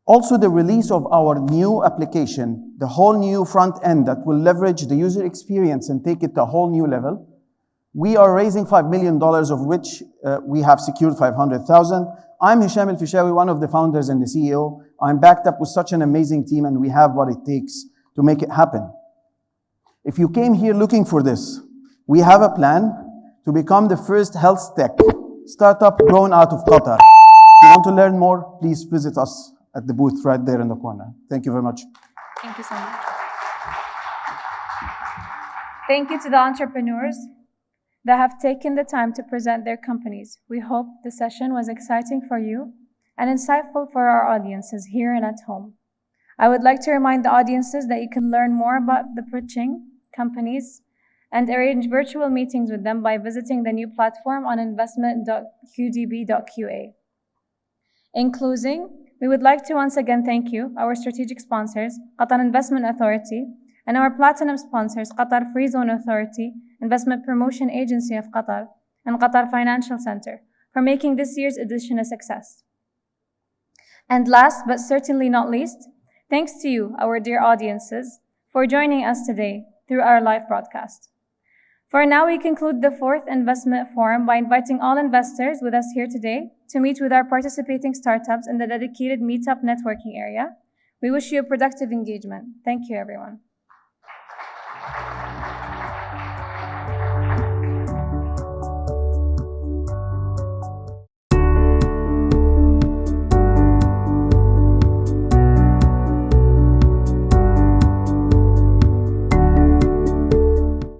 [SPEAKER 19] Also, the release of our new application, the whole new front end that will leverage the user experience and take it to a whole new level. We are raising $5 million, of which we have secured 500,000. I'm Hisham El-Fishawi, one of the founders and the CEO. I'm backed up with such an amazing team, and we have what it takes to make it happen. If you came here looking for this, we have a plan to become the first health tech startup grown out of Qatar. If you want to learn more, please visit us at the booth right there in the corner. Thank you very much.
[SPEAKER 1] Thank you so much. Thank you to the entrepreneurs that have taken the time to present their companies. We hope the session was exciting for you and insightful for our audiences here and at home. I would like to remind the audiences that you can learn more about the pitching companies and arrange virtual meetings with them by visiting the new platform on investment.qdb.qa. In closing, we would like to once again thank you, our strategic sponsors, Qatar Investment Authority, and our platinum sponsors, Qatar Free Zone Authority, Investment Promotion Agency of Qatar, and Qatar Financial Center, for making this year's edition a success. And last but certainly not least, thanks to you, our dear audiences, for joining us today through our live broadcast. For now, we conclude the 4th Investment Forum by inviting all investors with us here today to meet with our participating startups in the dedicated Meetup networking area. We wish you a productive engagement. Thank you, everyone.